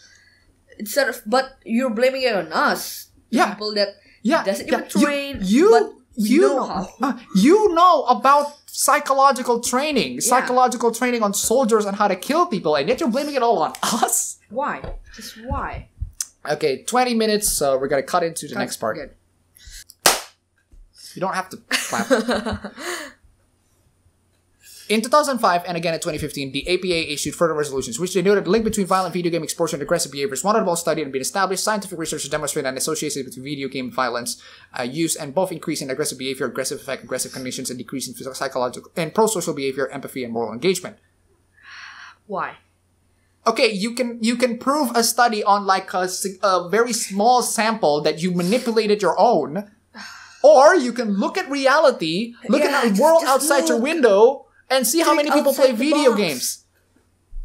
Instead of, but you're blaming it on us. The Yeah. people that Yeah, doesn't yeah. even train. You but we you know know, how. you know about psychological training, psychological training on soldiers and how to kill people, and yet you're blaming it all on us. Why? Just why? Okay, 20 minutes, so we're gonna cut into the next part. Good. You don't have to clap. In 2005 and again in 2015, the APA issued further resolutions, which they noted the link between violent video game exposure and aggressive behavior is one well studied and been established. Scientific research has demonstrated an association between video game violence use and both increase in aggressive behavior, aggressive effect, aggressive conditions, and decrease in psychological and pro-social behavior, empathy, and moral engagement. Why? Okay, you can prove a study on like a very small sample that you manipulated your own, or you can look at reality, look Yeah, at the world just outside your look. window, and see how Think many people outside play the video box. games.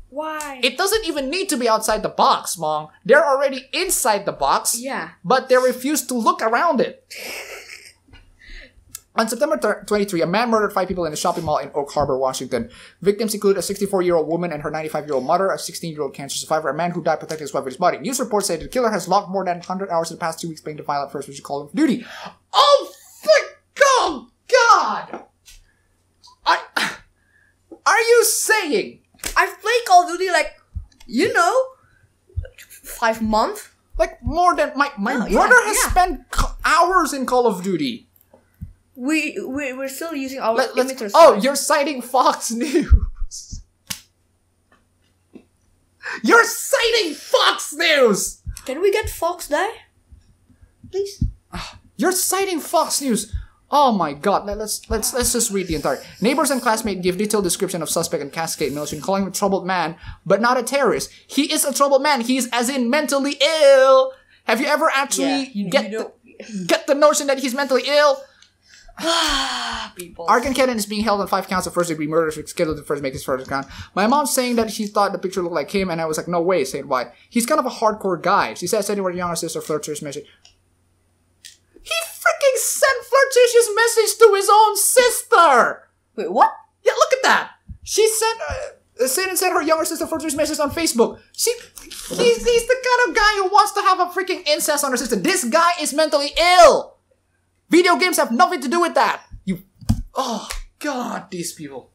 Why? It doesn't even need to be outside the box, Mong. They're already inside the box, Yeah. but they refuse to look around it. On September 23, a man murdered 5 people in a shopping mall in Oak Harbor, Washington. Victims include a 64-year-old woman and her 95-year-old mother, a 16-year-old cancer survivor, a man who died protecting his wife with his body. News reports say the killer has logged more than 100 hours in the past 2 weeks playing the violent first version Call of Duty. Oh, oh God! Are you saying, I've played Call of Duty 5 months. like, more than my Oh, yeah, brother has yeah. spent hours in Call of Duty? We're still using our Let's, emitters. oh, you're citing Fox News. You're citing Fox News. Can we get Fox there? Please. You're citing Fox News. Oh my God! Let's just read the entire. Neighbors and classmates give detailed description of suspect in Cascade Military, calling him a troubled man, but not a terrorist. He is a troubled man. He's as in mentally ill. Have you ever actually get the notion that he's mentally ill? People. Arkan Kenan is being held on 5 counts of first-degree murder, scheduled to first make his first count. My mom's saying that she thought the picture looked like him, and I was like, no way, saying why. He's kind of a hardcore guy. She says anywhere younger sister flirtatious message. He freaking sent flirtatious message to his own sister! Wait, what? Yeah, look at that! She sent her younger sister flirtatious message on Facebook. He's the kind of guy who wants to have a freaking incest on her sister. This guy is mentally ill! Video games have nothing to do with that. Oh God, these people.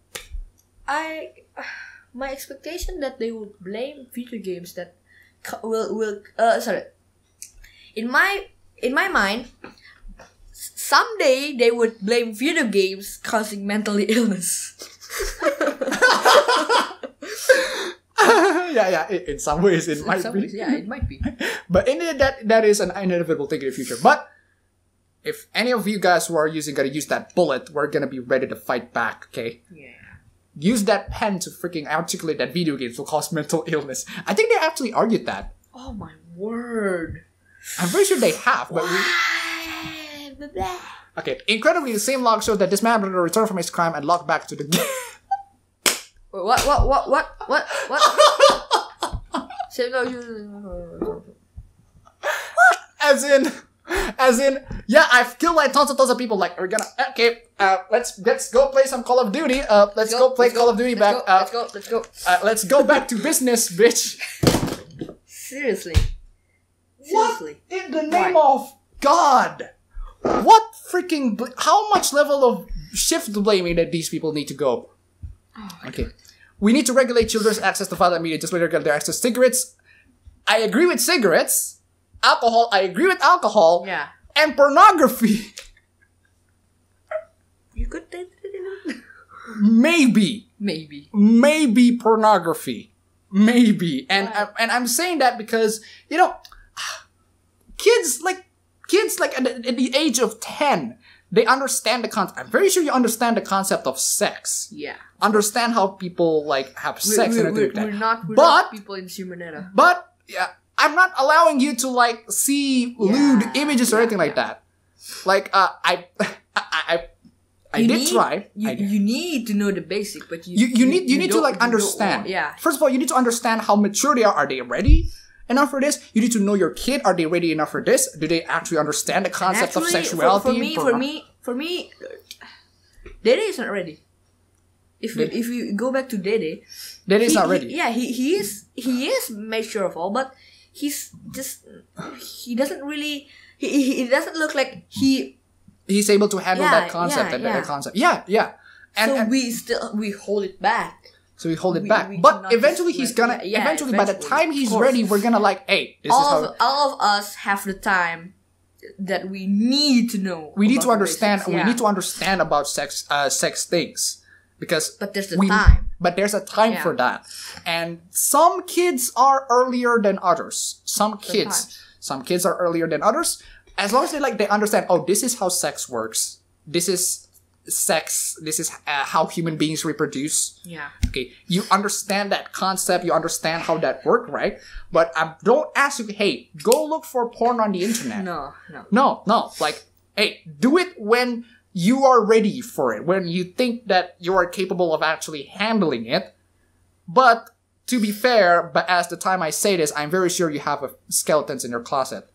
My expectation that they will blame video games that will in my mind, someday they would blame video games causing mental illness. yeah. In some ways, it might be. Yeah, it might be. But that is an inevitable thing in the future. But if any of you guys who are gonna use that bullet, we're gonna be ready to fight back. Okay. Yeah. Use that pen to freaking articulate that video games will cause mental illness. I think they actually argued that. Oh my word. I'm pretty sure they have. But okay. Incredibly, the same log showed that this man would return from his crime and logged back to the game. Wait, what? Say no. As in, yeah, I've killed like tons of people. Like, we're gonna, okay, let's go play some Call of Duty. Let's go play Call of Duty back. Let's go. Let's go back to business, bitch. Seriously. What in the name of God? What freaking, how much level of shift blaming that these people need to go? Okay. We need to regulate children's access to violent media just like they regulate their access to cigarettes. I agree with cigarettes. Alcohol, I agree with alcohol. Yeah. And pornography. You could Maybe. Maybe. Maybe pornography. Maybe. And Right. and I'm saying that because, you know, kids at the age of 10, they understand the concept. I'm very sure you understand the concept of sex. Yeah. Understand how people like have sex and everything like that. We're But- not people in Simonetta. But yeah, I'm not allowing you to like see lewd images or anything like that. Like I did try. You need to know the basic, but You need to don't- like you don't understand. want- yeah. First of all, you need to understand how mature they are. Are they ready enough for this? You need to know your kid. Are they ready enough for this? Do they actually understand the concept of Actually, sexuality? For me, Dede is not ready. If you go back to Dede, That is not ready. he is mature of all, but he doesn't really he doesn't look like he. He's able to handle Yeah, that concept yeah, and yeah. that concept. Yeah. And, So and we hold it back. so we hold it we- back. we But cannot eventually just he's let- gonna. yeah, eventually, by the eventually, time of he's course. ready, we're gonna like, hey, this is how. All of us have the time that we need to know. We need to about the understand. basics, We yeah. need to understand about sex things, because But there's the time. But there's a time Yeah. for that, and some kids are earlier than others. Some kids are earlier than others. As long as they understand. Oh, this is how sex works. This is sex. This is how human beings reproduce. Yeah. Okay, you understand that concept. You understand how that works, right? But I don't ask you. Hey, go look for porn on the internet. No. No. Like, hey, do it when you are ready for it, when you think that you are capable of actually handling it. But to be fair, but as the time I say this, I'm very sure you have skeletons in your closet.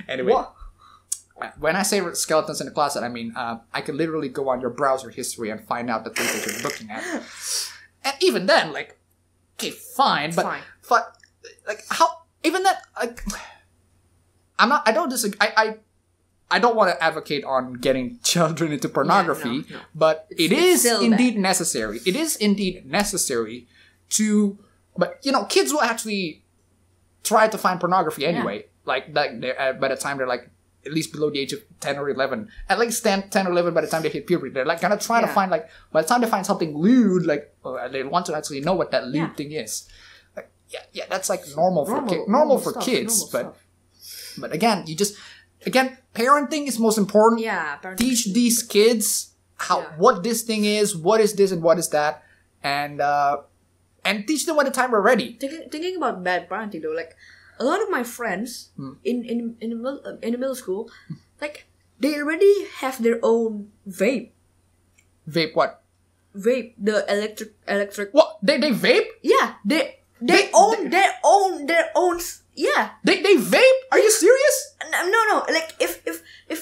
Anyway, What? when I say skeletons in the closet, I mean I could literally go on your browser history and find out the things that you're looking at. And even then, like, okay, fine, but like how even that like I don't disagree. I don't want to advocate on getting children into pornography, no. but It's it is still indeed necessary. It is indeed necessary to, but you know, kids will actually try to find pornography anyway. Like by the time they're like at least below the age of 10 or 11, at least 10 or 11 by the time they hit puberty, they're like gonna try to find, like, by the time they find something lewd, like they want to actually know what that lewd thing is. Like, yeah, that's like normal for kids, but again, parenting is most important. Yeah. Teach these kids what this thing is, what is this and what is that, and teach them by the time we're ready. Thinking about bad parenting though, like a lot of my friends in the middle school, like they already have their own vape. Vape what? Vape, the electric. What? They vape? Yeah, they own their own. Yeah. They vape? Are you serious? No. Like if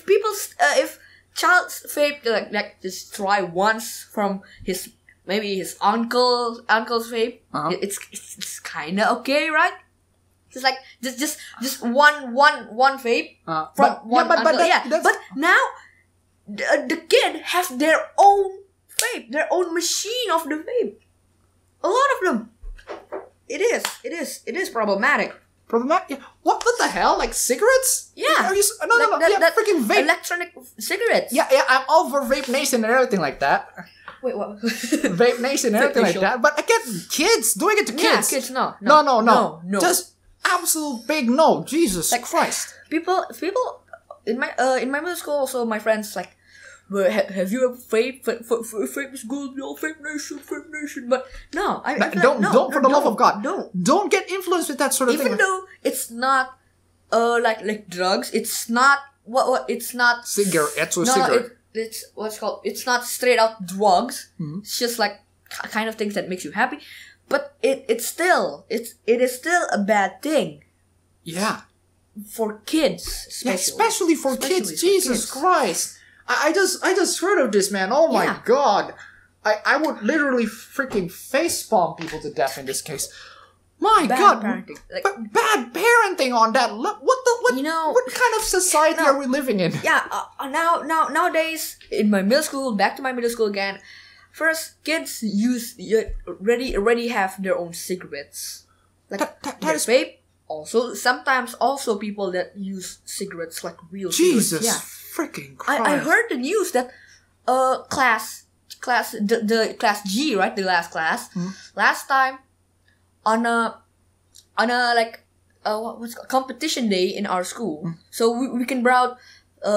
people if child's vape like just try once from maybe his uncle's vape, it's kind of okay, right? It's like just one vape from one uncle. But now the kid have their own vape, their own machine of the vape. A lot of them. It is problematic. Problematic? What the hell? Like cigarettes? Yeah. Are you, no. Yeah, freaking vape. Electronic cigarettes. Yeah, I'm all for Vape Nation and everything like that. Wait, what? Vape Nation and everything like that. But again, kids, doing it to kids. Yeah, kids, no. No. Just absolute big no. Jesus Christ. People in my middle school also, my friends like, well, have you ever vape? Vape is good, Vape Nation. But no, don't for the love of God, don't. Don't get influenced with that sort of thing. Even though it's not like drugs, it's not what it's not cigarettes or no, cigarette. It's what's called. It's not straight out drugs. It's just like kind of things that makes you happy. But it is still a bad thing. Yeah. For kids, especially for kids. Jesus Christ. I just heard of this, man. Oh my God. I would literally freaking facepalm people to death in this case. My God. Parenting. Like, but bad parenting on that. What kind of society are we living in? Yeah, nowadays in my middle school, back to my middle school again. First, kids already have their own cigarettes. Like that is vape. Also, sometimes also people that use cigarettes like real Jesus cigarettes. freaking Christ. I heard the news that class the class G, right? The last class. Last time, on a like what's it called? Competition day in our school. So we can browse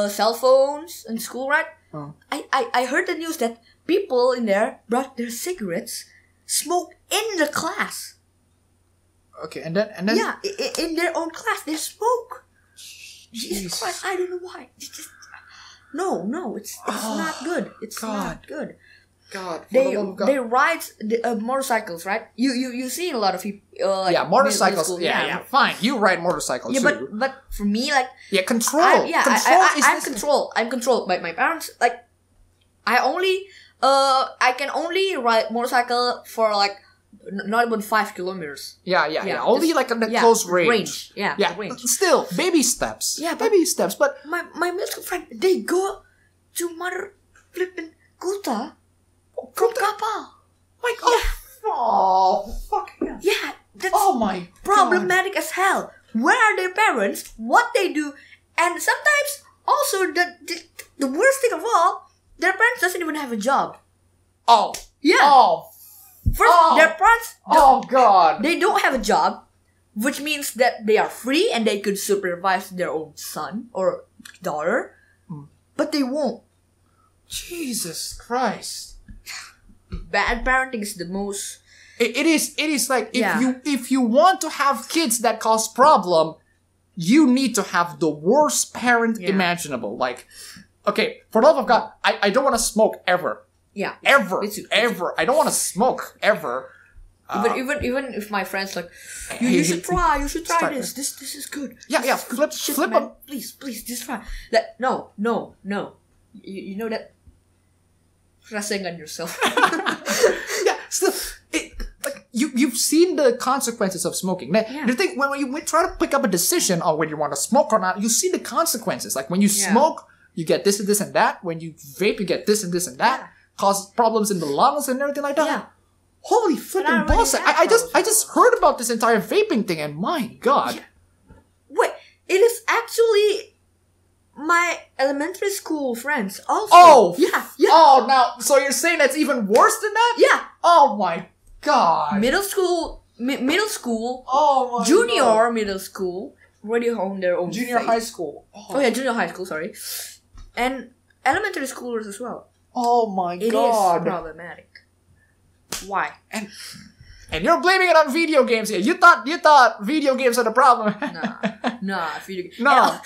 cell phones in school, right? I heard the news that people in there brought their cigarettes, smoked in the class. Okay, and then Yeah, in their own class they smoke. Jesus Christ, I don't know why. No, it's not good. It's not good. God, They ride motorcycles, right? You see a lot of people. Like motorcycles. middle school, Yeah, fine. You ride motorcycles too. but for me, like control. I'm controlled by my parents. Like I can only ride motorcycle for like not even 5 kilometers. Yeah. Only like in the close range. Yeah. Range. Still, baby steps. Yeah, baby steps. But my middle school friend, they go to Mother flipping Kuta from Kapal. My God. Oh, fuck yeah. Yeah, that's my problematic as hell. Where are their parents? What they do? And sometimes also the worst thing of all, their parents doesn't even have a job. Oh. Yeah. Oh. First, their parents. God. They don't have a job, which means that they are free and they could supervise their own son or daughter, but they won't. Jesus Christ. Bad parenting is the most. It is like if you want to have kids that cause problem, you need to have the worst parent imaginable. Like, okay, for the love of God, I don't want to smoke ever. Yeah. Ever. I don't want to smoke ever. Even if my friends like, you should try this. This is good. Yeah. Flip them. Please, just try. Like, no. You know that. Stressing on yourself. Yeah. Still, you've seen the consequences of smoking. The thing when you try to pick up a decision on whether you want to smoke or not, you see the consequences. Like when you smoke, you get this and this and that. When you vape, you get this and this and that. Yeah. Cause problems in the lungs and everything like that. Yeah. Holy flipping balls! I just heard about this entire vaping thing, and my God. Yeah. Wait, it is actually my elementary school friends also. Oh yeah. Oh, now so you're saying that's even worse than that? Yeah. Oh my God. Middle school. Oh my junior God. middle school. Already own their own. Junior face. high school. Oh yeah, junior high school. Sorry, and elementary schoolers as well. Oh my It God. is problematic. Why? And you're blaming it on video games here. You thought video games are the problem. Nah, video games. No.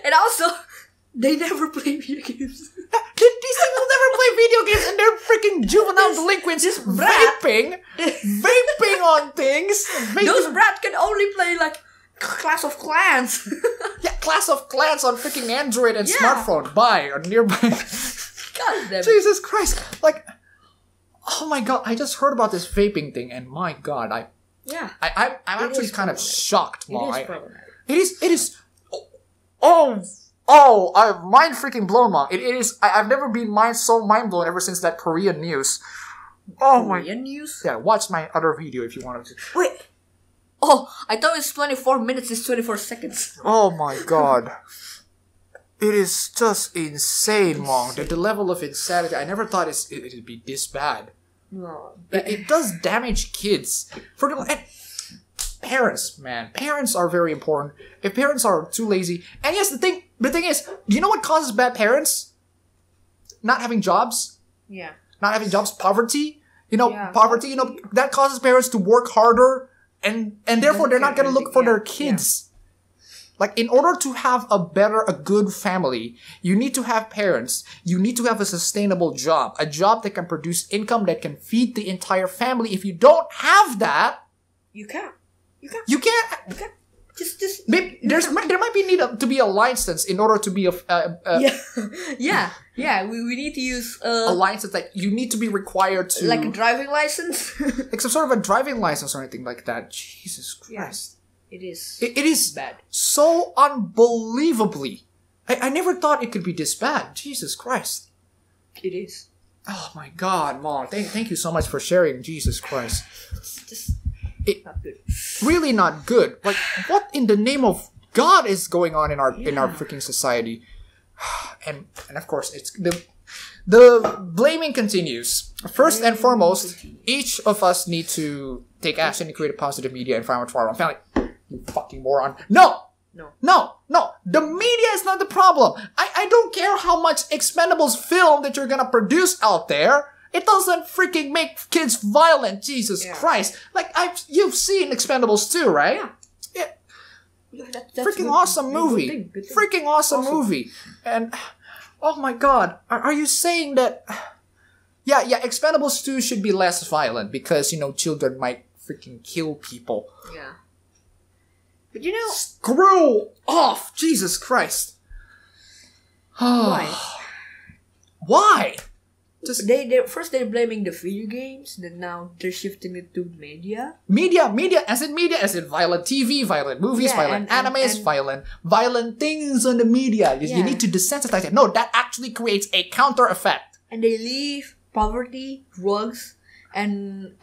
And also, they never play video games. These people never play video games and they're freaking juvenile delinquents vaping on things. Those brats can only play like Clash of Clans. Yeah, Clash of Clans on freaking Android and smartphone. Buy or nearby. God damn it. Jesus Christ. Like, oh my God, I just heard about this vaping thing and my God, I'm actually kind of shocked. It is problematic. It is. I'm mind freaking blown, Mom. It is. I've never been so mind blown ever since that Korean news. Korean news? Yeah, watch my other video if you wanted to. Wait. Oh, I thought it's 24 minutes. It's 24 seconds. Oh my God. It is just insane, Mom. The level of insanity. I never thought it'd be this bad. No. It does damage kids. And parents, man. Parents are very important. If parents are too lazy. And yes, the thing is, do you know what causes bad parents? Not having jobs. Yeah. Not having jobs. Poverty. Yeah. Poverty, that causes parents to work harder. And therefore, they're not going to look for their kids. Like, in order to have a good family, you need to have parents. You need to have a sustainable job. A job that can produce income that can feed the entire family. If you don't have that... You can't. You can't... Just... Maybe, there might need to be a license in order to be Yeah, we need to use... a license that you need to be required to... Like a driving license? Like some sort of a driving license or anything like that. Jesus Christ. It is. It is bad. So unbelievably. I never thought it could be this bad. Jesus Christ. It is. Oh my God, Mom. Thank you so much for sharing. Jesus Christ. It's just not good. Really not good. Like, what in the name of God is going on in our freaking society? And of course, it's the blaming continues. First and foremost, each of us need to take action to create a positive media environment for our own family. You fucking moron. No! The media is not the problem. I don't care how much Expendables film that you're gonna produce out there. It doesn't freaking make kids violent. Jesus Christ. Like, you've seen Expendables 2, right? Yeah. That's freaking good- awesome good movie. thing, good thing. Freaking awesome movie. And, oh my god. Are you saying that... Yeah, Expendables 2 should be less violent because, children might freaking kill people. Yeah. But you know... Screw off! Jesus Christ. Why? Why? First they're blaming the video games, then now they're shifting it to media. Media, as in violent TV, violent movies, Yeah, violent and- animes, and- violent things on the media. You Yeah. need to desensitize it. No, that actually creates a counter effect. And they leave poverty, drugs, and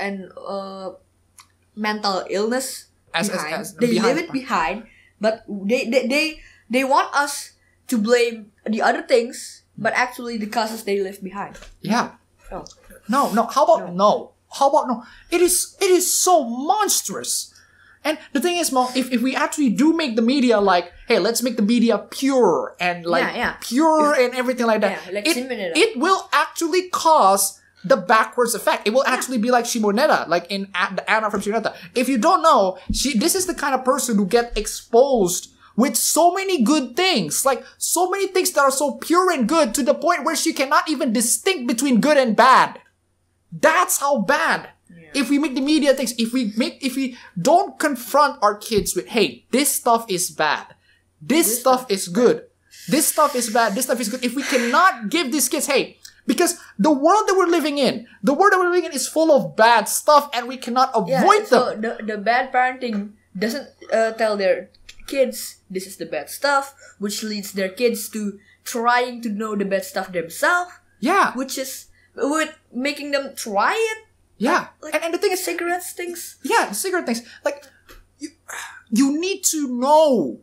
mental illness behind. They leave it behind, but they want us to blame the other things, but actually the causes they left behind. Yeah. Oh. No. How about no? How about no? It is so monstrous. And the thing is, Mo, if we actually do make the media like, hey, let's make the media pure and pure and everything like that, Yeah, like Shimoneta. it will actually cause the backwards effect. It will actually be like Shimoneta, like in the Anna from Shimoneta. If you don't know, this is the kind of person who get exposed with so many good things, like so many things that are so pure and good to the point where she cannot even distinct between good and bad. That's how bad. If we make the media things, if we don't confront our kids with, hey, this stuff is bad, this stuff is good, this stuff is bad, this stuff is good. If we cannot give these kids, hey, because the world that we're living in is full of bad stuff, and we cannot avoid so them. the bad parenting doesn't tell their kids this is the bad stuff, which leads their kids to trying to know the bad stuff themselves. Yeah, Which is with making them try it. yeah. Like, And the thing is, cigarettes things. yeah, cigarette things. Like, you need to know.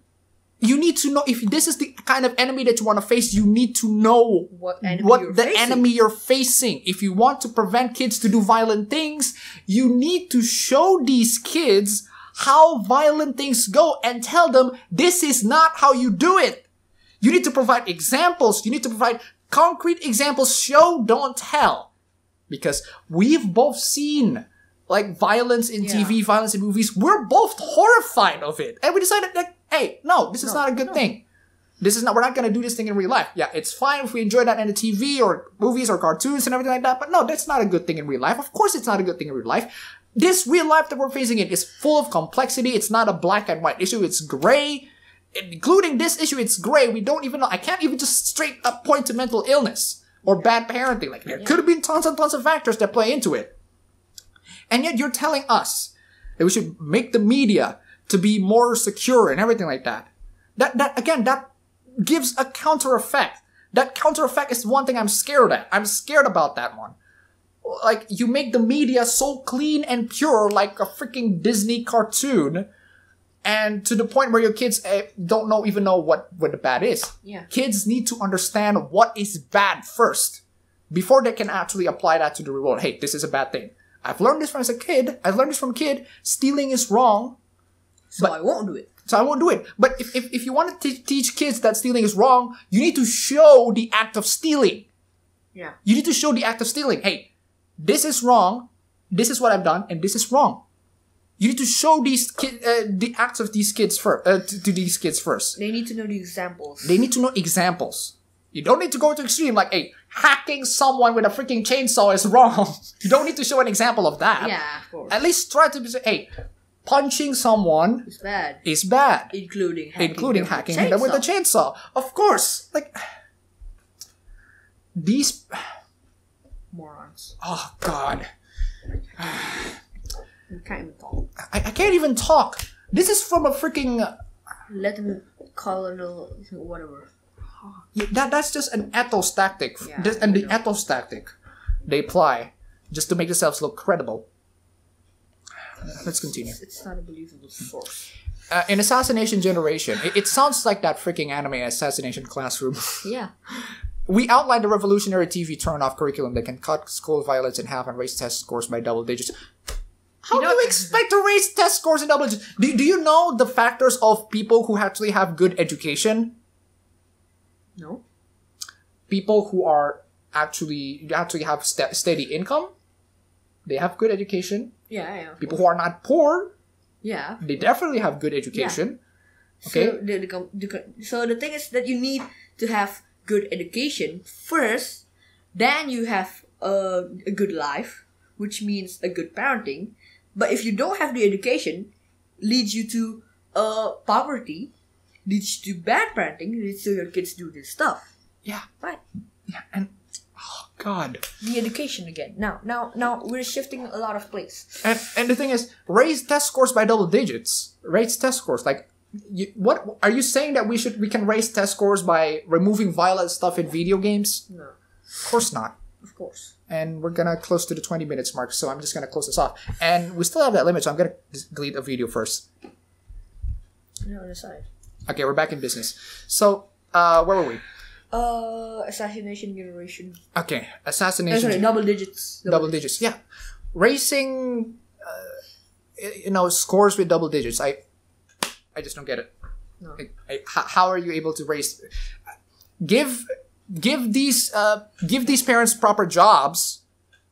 You need to know if this is the kind of enemy that you want to face. You need to know What enemy you're facing. enemy you're facing. If you want to prevent kids to do violent things, you need to show these kids how violent things go and tell them this is not how you do it. You need to provide examples. You need to provide concrete examples. Show, don't tell. Because we've both seen like violence in TV, violence in movies. We're both horrified of it. And we decided that, hey, no, this is not a good thing. We're not gonna do this thing in real life. Yeah, it's fine if we enjoy that in the TV or movies or cartoons and everything like that, but no, that's not a good thing in real life. Of course it's not a good thing in real life. This real life that we're facing is full of complexity. It's not a black and white issue. It's gray. Including this issue, it's gray. We don't even know. I can't even just straight up point to mental illness or bad parenting. Like, there could have been tons and tons of factors that play into it. And yet you're telling us that we should make the media to be more secure and everything like that. That gives a counter effect. That counter effect is one thing I'm scared at. I'm scared about that one. Like, you make the media so clean and pure like a freaking Disney cartoon, and to the point where your kids don't even know what the bad is. Yeah. Kids need to understand what is bad first before they can actually apply that to the real world. Hey, this is a bad thing. I've learned this from a kid. Stealing is wrong. So I won't do it. So I won't do it. But if you want to teach kids that stealing is wrong, you need to show the act of stealing. Yeah. You need to show the act of stealing. Hey, this is wrong. This is what I've done, and this is wrong. You need to show these the acts of these kids first. To these kids first. They need to know the examples. They need to know examples. You don't need to go to extreme like, hey, hacking someone with a freaking chainsaw is wrong. You don't need to show an example of that. Yeah, of course. At least try to say, hey, punching someone It's bad. is bad. Including Hacking them with a chainsaw. Of course. Like, these... morons. Oh, God. You can't even talk. I can't even talk. This is from a freaking... Let them colonel whatever. That's just an ethos tactic. Yeah, And the ethos tactic they apply just to make themselves look credible. Let's continue. It's not a believable source. In Assassination Generation, it sounds like that freaking anime Assassination Classroom. Yeah. We outlined a revolutionary TV turn-off curriculum that can cut school violence in half and raise test scores by double digits. How do you expect to raise test scores in double digits? Do you know the factors of people who actually have good education? No. People who are actually have steady income, they have good education. Yeah. People who are not poor, Yeah. they definitely have good education. Okay. So the thing is that you need to have good education first, then you have a good life, which means a good parenting. But if you don't have the education, leads you to poverty, leads you to bad parenting, leads to your kids do this stuff. Yeah. Right. Yeah. And oh god. The education again. Now we're shifting a lot of place. And the thing is, raise test scores by double digits. Raise test scores like. What are you saying that we can raise test scores by removing violent stuff in video games? No. Of course not. Of course. And we're gonna close to the 20 minutes mark, so I'm just gonna close this off. And we still have that limit, so I'm gonna delete a video first. No, on the side. Okay, we're back in business. So, where were we? Assassination generation. Okay, assassination. Sorry, double digits. Double digits. Yeah, raising, scores with double digits. I just don't get it. No. How are you able to raise? Give these parents proper jobs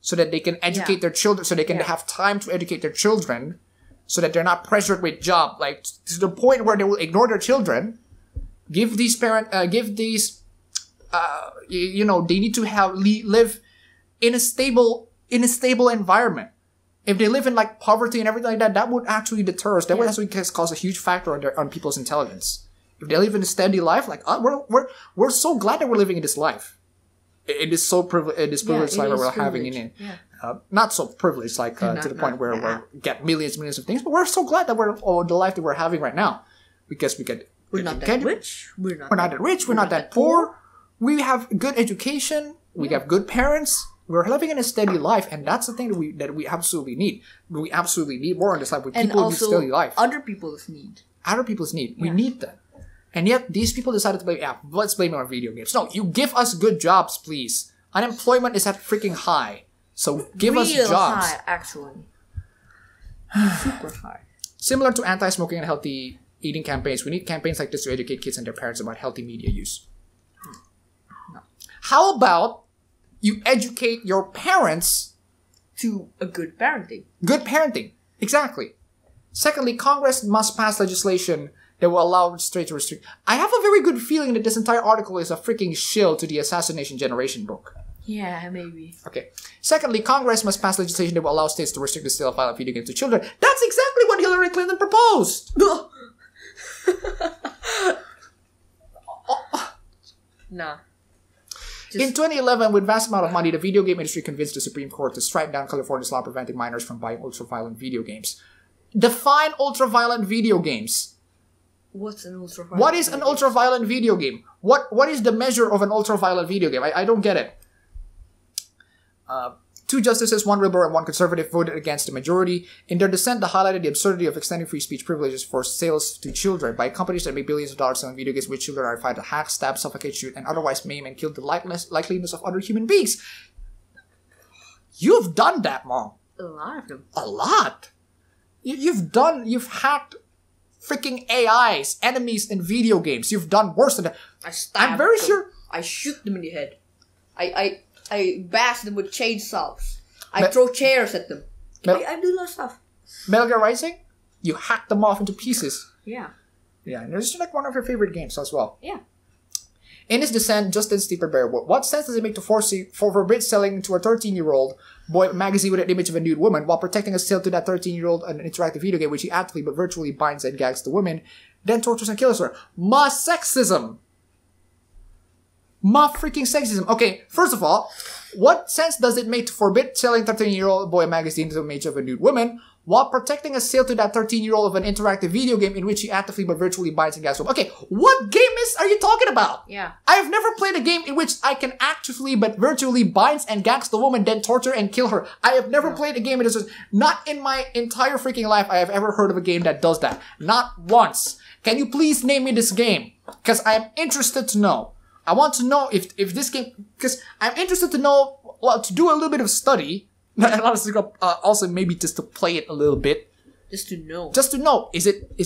so that they can educate their children, so they can have time to educate their children, so that they're not pressured with job, like to the point where they will ignore their children. Give these they need to live in a stable environment. If they live in like poverty and everything like that, that would actually deter us. That would actually cause a huge factor on people's intelligence. If they live in a steady life, like we're so glad that we're living in this life. It is so privileged. It is privileged life that we're having in it. Yeah. Not so privileged, like to the point where we get millions of things. But we're so glad that we're the life that we're having right now, because we're not that rich. We're not that rich. We're not that poor. We have good education. We have good parents. We're living in a steady life, and that's the thing that we absolutely need. We absolutely need more in this life. With people with steady life. Other people's need. Other people's need. We need them. And yet, these people decided to blame, let's blame it on video games. No, you give us good jobs, please. Unemployment is at freaking high. So give us jobs. High, actually. Super high. Similar to anti-smoking and healthy eating campaigns, we need campaigns like this to educate kids and their parents about healthy media use. No. How about you educate your parents to a good parenting? Good parenting. Exactly. Secondly, Congress must pass legislation that will allow states to restrict. I have a very good feeling that this entire article is a freaking shill to the Assassination Generation book. Yeah, maybe. Okay. Secondly, Congress must pass legislation that will allow states to restrict the sale of violent video games to children. That's exactly what Hillary Clinton proposed! Nah. In 2011, with vast amount of money, the video game industry convinced the Supreme Court to strike down California's law preventing minors from buying ultra-violent video games. Define ultra-violent video games. What's an ultra-violent? What is an ultra-violent video game? What is the measure of an ultra-violent video game? I don't get it. Two justices, one liberal and one conservative, voted against the majority. In their dissent, they highlighted the absurdity of extending free speech privileges for sales to children by companies that make billions of dollars selling video games, which children are required to hack, stab, suffocate, shoot, and otherwise maim and kill the likeliness of other human beings. You've done that, Mom. A lot of them. A lot. You've hacked freaking AIs, enemies in video games. You've done worse than that. I'm very sure. I shoot them in the head. I bash them with chainsaws. I throw chairs at them. I do a lot of stuff. Metal Gear Rising? You hack them off into pieces. Yeah. Yeah, and it's like one of your favorite games as well. Yeah. In his dissent, Justin Stieperbeer, what sense does it make to forbid selling to a 13-year-old boy a magazine with an image of a nude woman while protecting a sale to that 13-year-old an interactive video game which he actively but virtually binds and gags the woman, then tortures and kills her? Ma sexism! Ma freaking sexism. Okay, first of all, what sense does it make to forbid selling 13-year-old boy a magazine to the image of a nude woman while protecting a sale to that 13-year-old of an interactive video game in which he actively but virtually binds and gags her? Okay, what game are you talking about? Yeah. I have never played a game in which I can actively but virtually binds and gags the woman, then torture and kill her. I have never played a game that is not in my entire freaking life I have ever heard of a game that does that. Not once. Can you please name me this game? Because I am interested to know. I want to know if this game, because I'm interested to know, well, to do a little bit of study, and also maybe just to play it a little bit. Just to know. Just to know, is it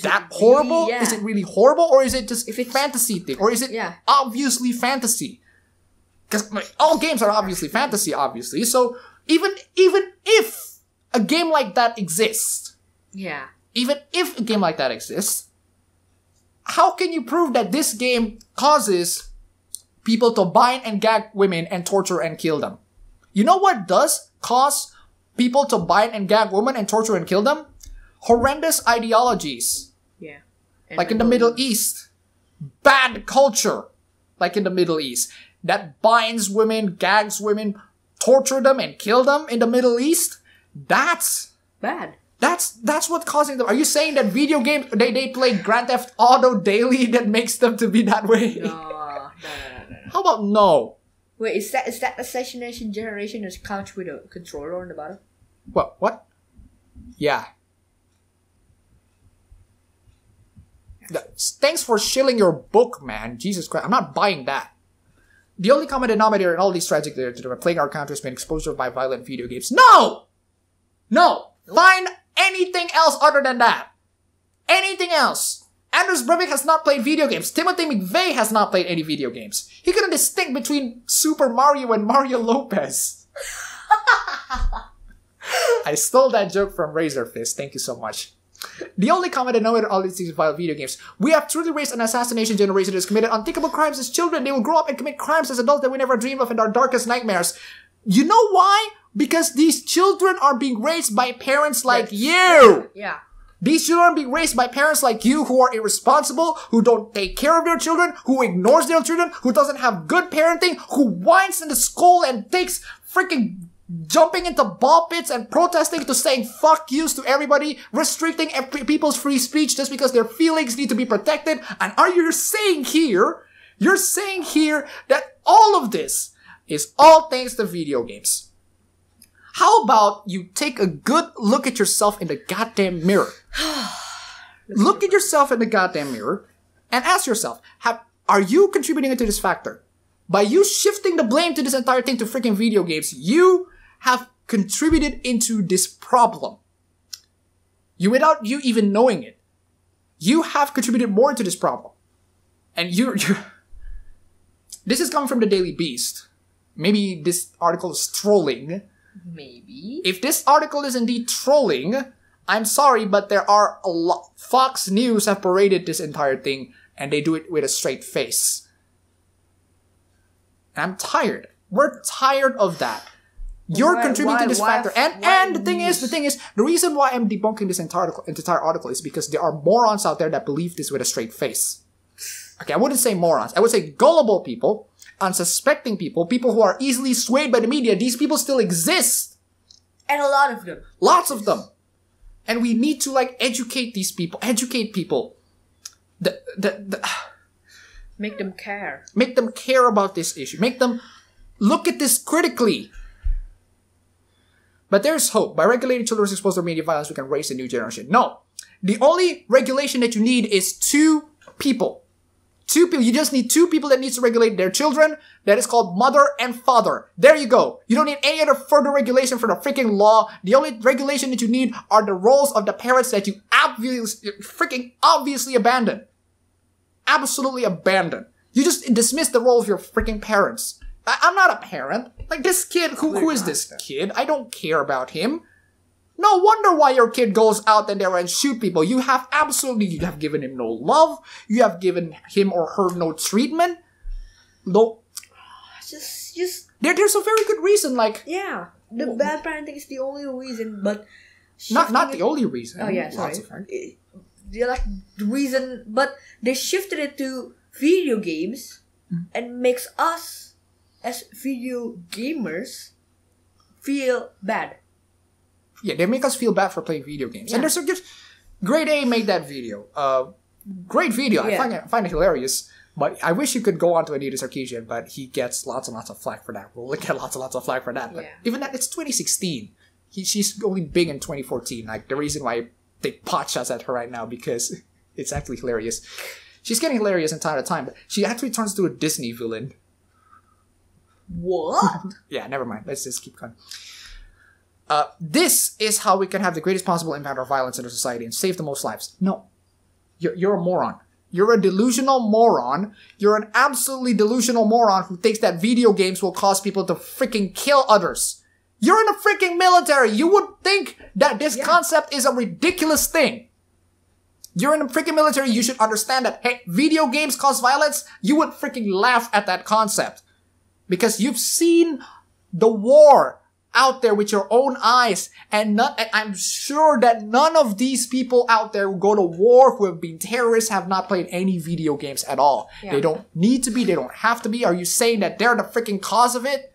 that horrible? Yeah. Is it really horrible, or is it just If it's- fantasy thing, or is it Yeah. obviously fantasy? Because all games are obviously fantasy, obviously. So even if a game like that exists, Yeah. even if a game like that exists, how can you prove that this game causes people to bind and gag women and torture and kill them? You know what does cause people to bind and gag women and torture and kill them? Horrendous ideologies. Yeah. Like in the Middle East. Bad culture. Like in the Middle East. That binds women, gags women, torture them and kill them in the Middle East. That's Bad. what's causing them. Are you saying that video games, they play Grand Theft Auto daily that makes them to be that way? No. How about no? Wait, is that Assassination Generation is couch with a controller on the bottom? What? Yeah. Thanks for shilling your book, man. Jesus Christ. I'm not buying that. The only common denominator in all these tragic literature are playing our country has been exposure by violent video games. No! No! Find anything else other than that. Anything else. Anders Breivik has not played video games. Timothy McVeigh has not played any video games. He couldn't distinguish between Super Mario and Mario Lopez. I stole that joke from Razor Fist. Thank you so much. The only common denominator in all these violent video games. We have truly raised an assassination generation that has committed unthinkable crimes as children. They will grow up and commit crimes as adults that we never dream of in our darkest nightmares. You know why? Because these children are being raised by parents like you. Yeah. These children are being raised by parents like you who are irresponsible, who don't take care of their children, who ignores their children, who doesn't have good parenting, who whines in the school and takes freaking jumping into ball pits and protesting to saying fuck yous to everybody, restricting people's free speech just because their feelings need to be protected. And you're saying here that all of this is all thanks to video games. How about you take a good look at yourself in the goddamn mirror? Look at yourself in the goddamn mirror and ask yourself, are you contributing to this factor? By you shifting the blame to this entire thing to freaking video games, you have contributed into this problem. Without you even knowing it. You have contributed more to this problem. And this is coming from the Daily Beast. Maybe this article is trolling. Maybe. If this article is indeed trolling, I'm sorry, but there are a lot. Fox News have paraded this entire thing, and they do it with a straight face. And I'm tired. We're tired of that. You're contributing to this factor. And the thing is, the reason why I'm debunking this entire article is because there are morons out there that believe this with a straight face. Okay, I wouldn't say morons. I would say gullible people, unsuspecting people, people who are easily swayed by the media. These people still exist. And a lot of them. Lots of them. And we need to, educate these people. Educate people. Make them care. Make them care about this issue. Make them look at this critically. But there's hope. By regulating children's exposed to media violence, we can raise a new generation. No. The only regulation that you need is two people. Two people. You just need two people that needs to regulate their children. That is called mother and father. There you go. You don't need any other further regulation for the freaking law. The only regulation that you need are the roles of the parents that you obviously abandon. Absolutely abandon. You just dismiss the role of your freaking parents. I'm not a parent. Like this kid, who is this kid? I don't care about him. No wonder why your kid goes out there and shoot people. You have given him no love. You have given him or her no treatment. No. Just. There's a very good reason, Yeah. The bad parenting is the only reason, but. Not the only reason. Oh yeah, sorry. The reason, but they shifted it to video games and makes us as video gamers feel bad. Yeah, they make us feel bad for playing video games. Yeah. And there's just Grade A made that video. Great video. Yeah. I find it hilarious. But I wish you could go on to Anita Sarkeesian, but he gets lots and lots of flack for that. We'll get lots and lots of flack for that. But Yeah. even that, it's 2016. She's only big in 2014. The reason why they pot shots at her right now because it's actually hilarious. She's getting hilarious in time to time, but she actually turns into a Disney villain. What? Yeah, never mind. Let's just keep going. This is how we can have the greatest possible impact of violence in our society and save the most lives. No. You're a moron. You're a delusional moron. You're an absolutely delusional moron who thinks that video games will cause people to freaking kill others. You're in the freaking military. You would think that this concept is a ridiculous thing. You're in the freaking military. You should understand that, hey, video games cause violence. You would freaking laugh at that concept. Because you've seen the war out there with your own eyes, and I'm sure that none of these people out there who go to war, who have been terrorists, have not played any video games at all. Yeah. They don't need to be, they don't have to be. Are you saying that they're the freaking cause of it?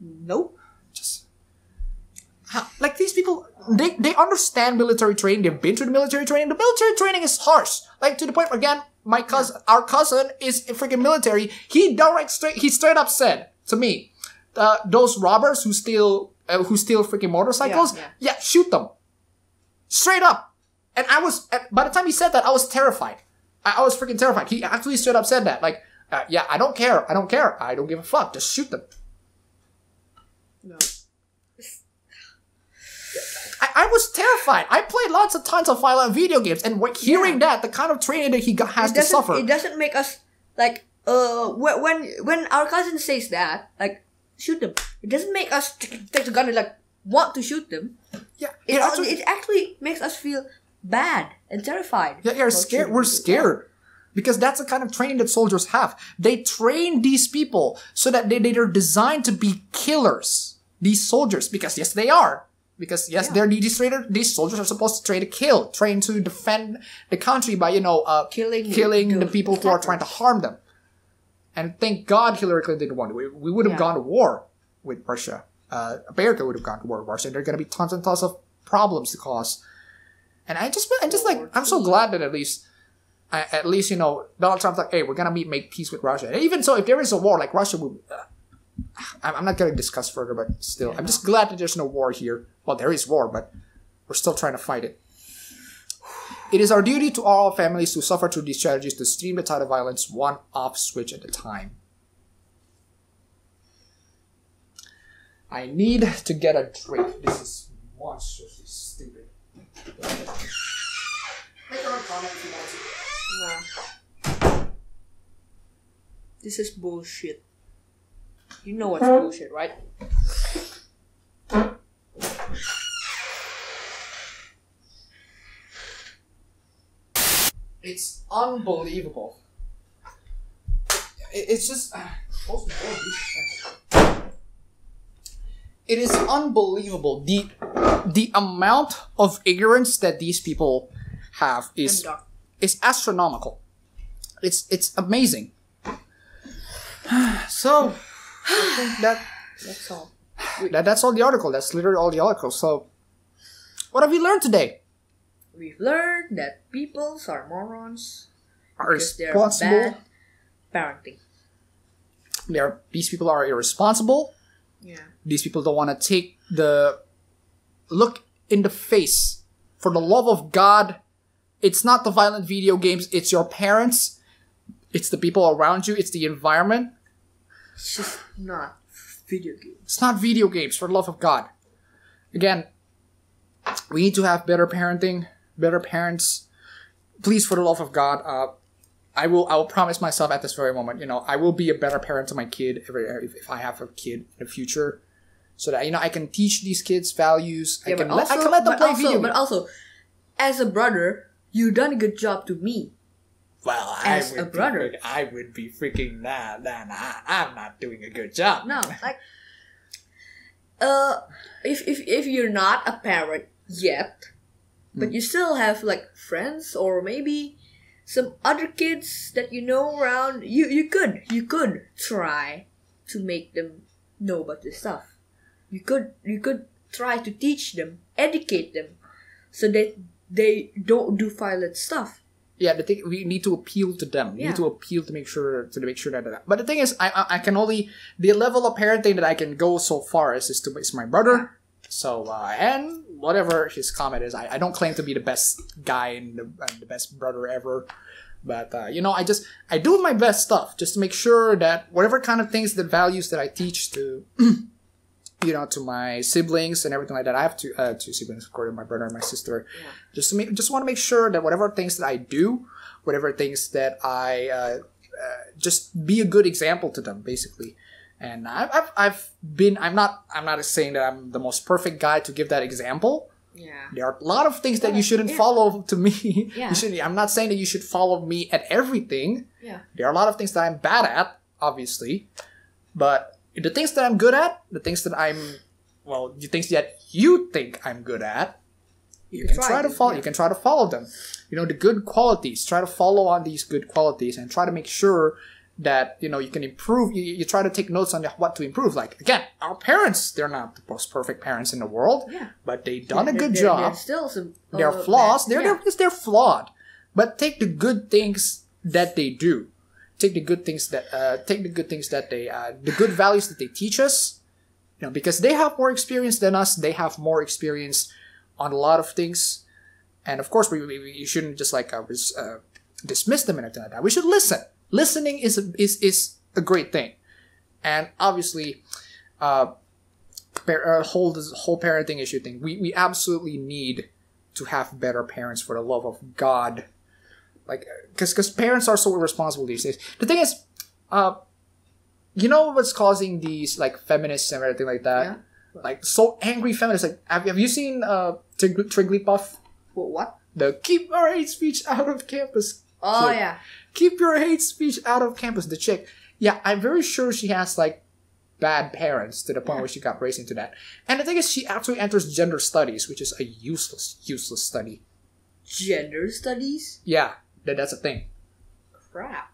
Nope. Just, like these people, they understand military training, they've been through the military training. The military training is harsh. Like, to the point where, again, our cousin is freaking military. He straight up said to me, those robbers who steal freaking motorcycles, yeah, shoot them. Straight up. And by the time he said that, I was terrified. I was freaking terrified. He actually straight up said that. Like, yeah, I don't care. I don't care. I don't give a fuck. Just shoot them. No. I was terrified. I played tons of violent video games, and hearing that, the kind of training that he has to suffer. It doesn't make us, like, when our cousin says that, like, shoot them. It doesn't make us take the gun and like want to shoot them. Yeah, it actually makes us feel bad and terrified. Yeah, you're scared. We're scared because that's the kind of training that soldiers have. They train these people so that they're designed to be killers. These soldiers, because yes, they are. Because yes, these soldiers are supposed to train to defend the country by killing the people who are trying to harm them. And thank God Hillary Clinton didn't want it. We would have gone to war with Russia. America would have gone to war with Russia. There are going to be tons and tons of problems to cause. And I'm so glad that at least, Donald Trump's like, hey, we're going to make peace with Russia. And even so, if there is a war, like Russia would, I'm not going to discuss further, but still, I'm just glad that there's no war here. Well, there is war, but we're still trying to fight it. It is our duty to all families who suffer through these strategies to stream the tide of violence one off switch at a time. I need to get a drink. This is monstrously stupid. Make your own comment if you want to. Nah. This is bullshit. You know what's bullshit, right? It's unbelievable. It's just... It is unbelievable. The amount of ignorance that these people have is astronomical. It's amazing. So, I think that's all. That's all the article. That's literally all the article. So, what have we learned today? We've learned that people are morons because they're responsible. Bad parenting. These people are irresponsible. Yeah. These people don't want to take the look in the face. For the love of God, it's not the violent video games. It's your parents. It's the people around you. It's the environment. It's just not video games. It's not video games, for the love of God. Again, we need to have better parenting. Better parents, please, for the love of God, I will promise myself at this very moment, I will be a better parent to my kid if I have a kid in the future, so that I can teach these kids values. I can let them play video games. But also, as a brother, you've done a good job to me. Well, as a brother, I would be freaking I'm not doing a good job. No, like, if you're not a parent yet. But you still have, like, friends or maybe some other kids that you know around. You could try to make them know about this stuff. You could try to teach them, educate them, so that they don't do violent stuff. Yeah, the thing, we need to appeal to them. We need to appeal to make sure that. But the thing is, I can only, the level of parenting that I can go so far is my brother So and whatever his comment is, I don't claim to be the best guy and the best brother ever. But I do my best stuff just to make sure that whatever kind of things, the values that I teach to, to my siblings and everything like that. I have two siblings, of course, my brother and my sister. Yeah. Just want to make sure that whatever things that I do, whatever things that I just be a good example to them, basically. And I'm not saying that I'm the most perfect guy to give that example. Yeah. There are a lot of things that you shouldn't follow to me. Yeah. I'm not saying that you should follow me at everything. Yeah. There are a lot of things that I'm bad at, obviously. But the things that I'm good at, the things that the things that you think I'm good at, you can try to follow. Yeah. You can try to follow them. The good qualities. Try to follow on these good qualities and try to make sure that you can improve. You try to take notes on what to improve. Like again, our parents, they're not the most perfect parents in the world, but they've done a good job. There's still some. They're flaws. They're flawed, but take the good things that they do. Take the good things that they the good values that they teach us. Because they have more experience than us. They have more experience on a lot of things, and of course, we shouldn't just dismiss them and everything like that. We should listen. Listening is a great thing, and obviously, this whole parenting issue thing. We absolutely need to have better parents for the love of God, because parents are so irresponsible these days. The thing is, what's causing these feminists and everything like that? Yeah. So angry feminists. Have you seen Trigglypuff? What? The keep our hate speech out of campus. Oh yeah. Keep your hate speech out of campus. The chick. Yeah, I'm very sure she has bad parents to the point where she got raised into that. And the thing is, she actually enters gender studies, which is a useless study. Gender studies? Yeah, that's a thing. Crap.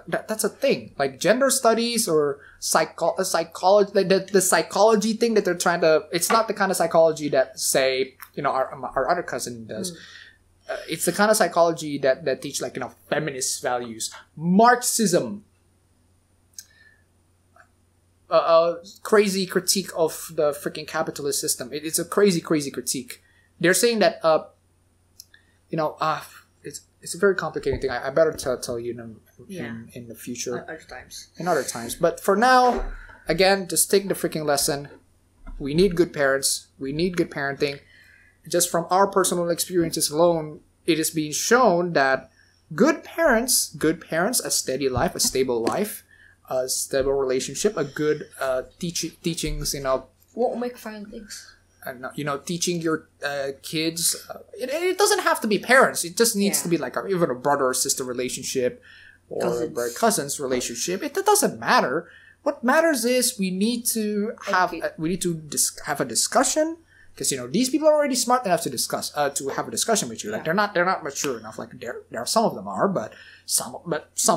That's a thing. Gender studies or psychology, the psychology thing that they're trying to. It's not the kind of psychology that say our other cousin does. It's the kind of psychology that teach feminist values, Marxism, crazy critique of the freaking capitalist system. It's a crazy critique. They're saying that it's a very complicated thing. I better tell you in the future, other times. But for now, again, just take the freaking lesson. We need good parents. We need good parenting. Just from our personal experiences alone, it is being shown that good parents, a steady life, a stable life, a stable relationship, a good teachings, Won't make fine things. Teaching your kids. It doesn't have to be parents. It just needs to be even a brother or sister relationship or a cousin's relationship. It doesn't matter. What matters is we need to have have a discussion. Because these people are already smart enough to discuss, to have a discussion with you. They're not mature enough. There are some of them are, but some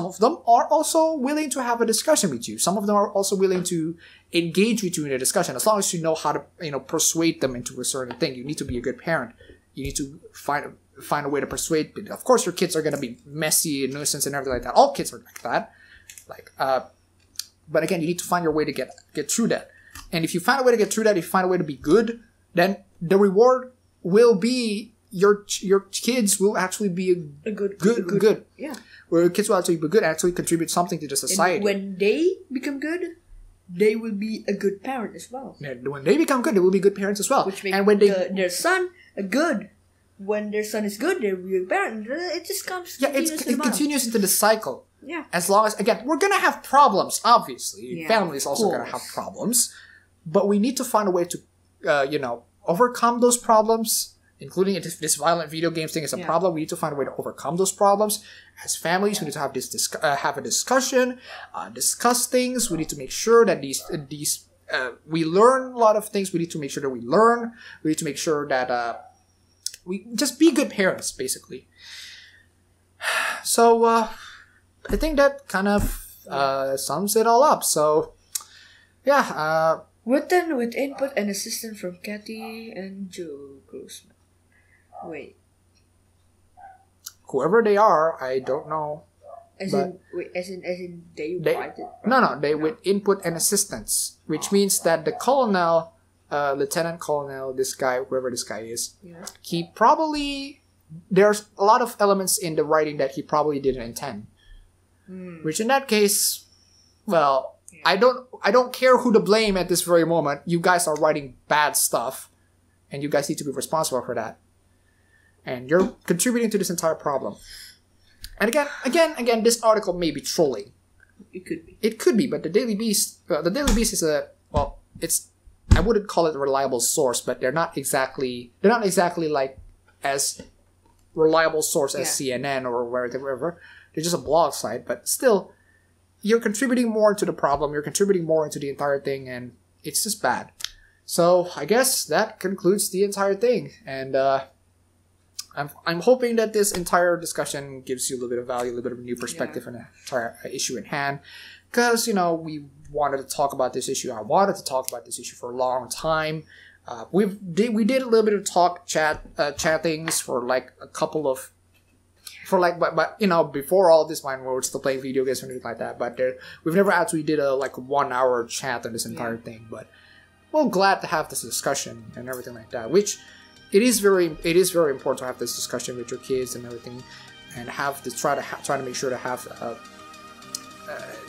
of them are also willing to have a discussion with you. Some of them are also willing to engage with you in a discussion. As long as you know how to persuade them into a certain thing. You need to be a good parent. You need to find a way to persuade. Of course, your kids are gonna be messy and nuisance and everything like that. All kids are like that. But again, you need to find your way to get through that. And if you find a way to get through that, if you find a way to be good, then the reward will be your kids will actually be a good. Yeah. Where your kids will actually be good, actually contribute something to the society. And when they become good, they will be a good parent as well. And when they become good, they will be good parents as well. Which makes and when their son a good. When their son is good, they'll be a parent. It just comes. Yeah, it continues into the cycle. Yeah. As long as, again, we're gonna have problems. Obviously, family is also gonna have problems, but we need to find a way to overcome those problems, including if this violent video games thing is a problem. We need to find a way to overcome those problems. As families, we need to have have a discussion, discuss things. We need to make sure that we learn a lot of things. We need to make sure that we learn. We need to make sure that we just be good parents, basically. So I think that kind of sums it all up. So yeah. Written with input and assistance from Kathy and Joe Grossman. Wait. Whoever they are, I don't know. As in they write it? No, with input and assistance, which means that the colonel Lieutenant Colonel, this guy, whoever this guy is, Yeah. he probably, there's a lot of elements in the writing that he probably didn't intend. Which in that case, well, Yeah. I don't care who to blame at this very moment. You guys are writing bad stuff, and you guys need to be responsible for that. And you're contributing to this entire problem. And again, this article may be trolling. It could be. It could be, but the Daily Beast is I wouldn't call it a reliable source, but they're not exactly like as reliable source as CNN or wherever. They're just a blog site, but still, you're contributing more to the problem. You're contributing more into the entire thing, and it's just bad. So I guess that concludes the entire thing, and I'm hoping that this entire discussion gives you a little bit of value, a little bit of a new perspective on the entire issue in hand. Because, we wanted to talk about this issue. I wanted to talk about this issue for a long time. We did a little bit of chattings for like a couple of, but before all this, when we were still playing video games or anything like that. But we've never actually did a 1 hour chat on this entire thing. But we're glad to have this discussion and everything like that. Which it is very important to have this discussion with your kids and everything, and have to try to make sure to have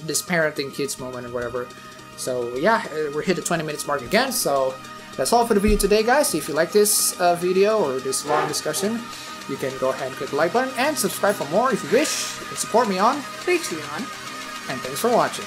this parenting kids moment or whatever. So yeah, we're hit the 20 minutes mark again. So that's all for the video today, guys. If you like this video or this long discussion, you can go ahead and click the like button and subscribe for more if you wish. You can support me on Patreon. And thanks for watching.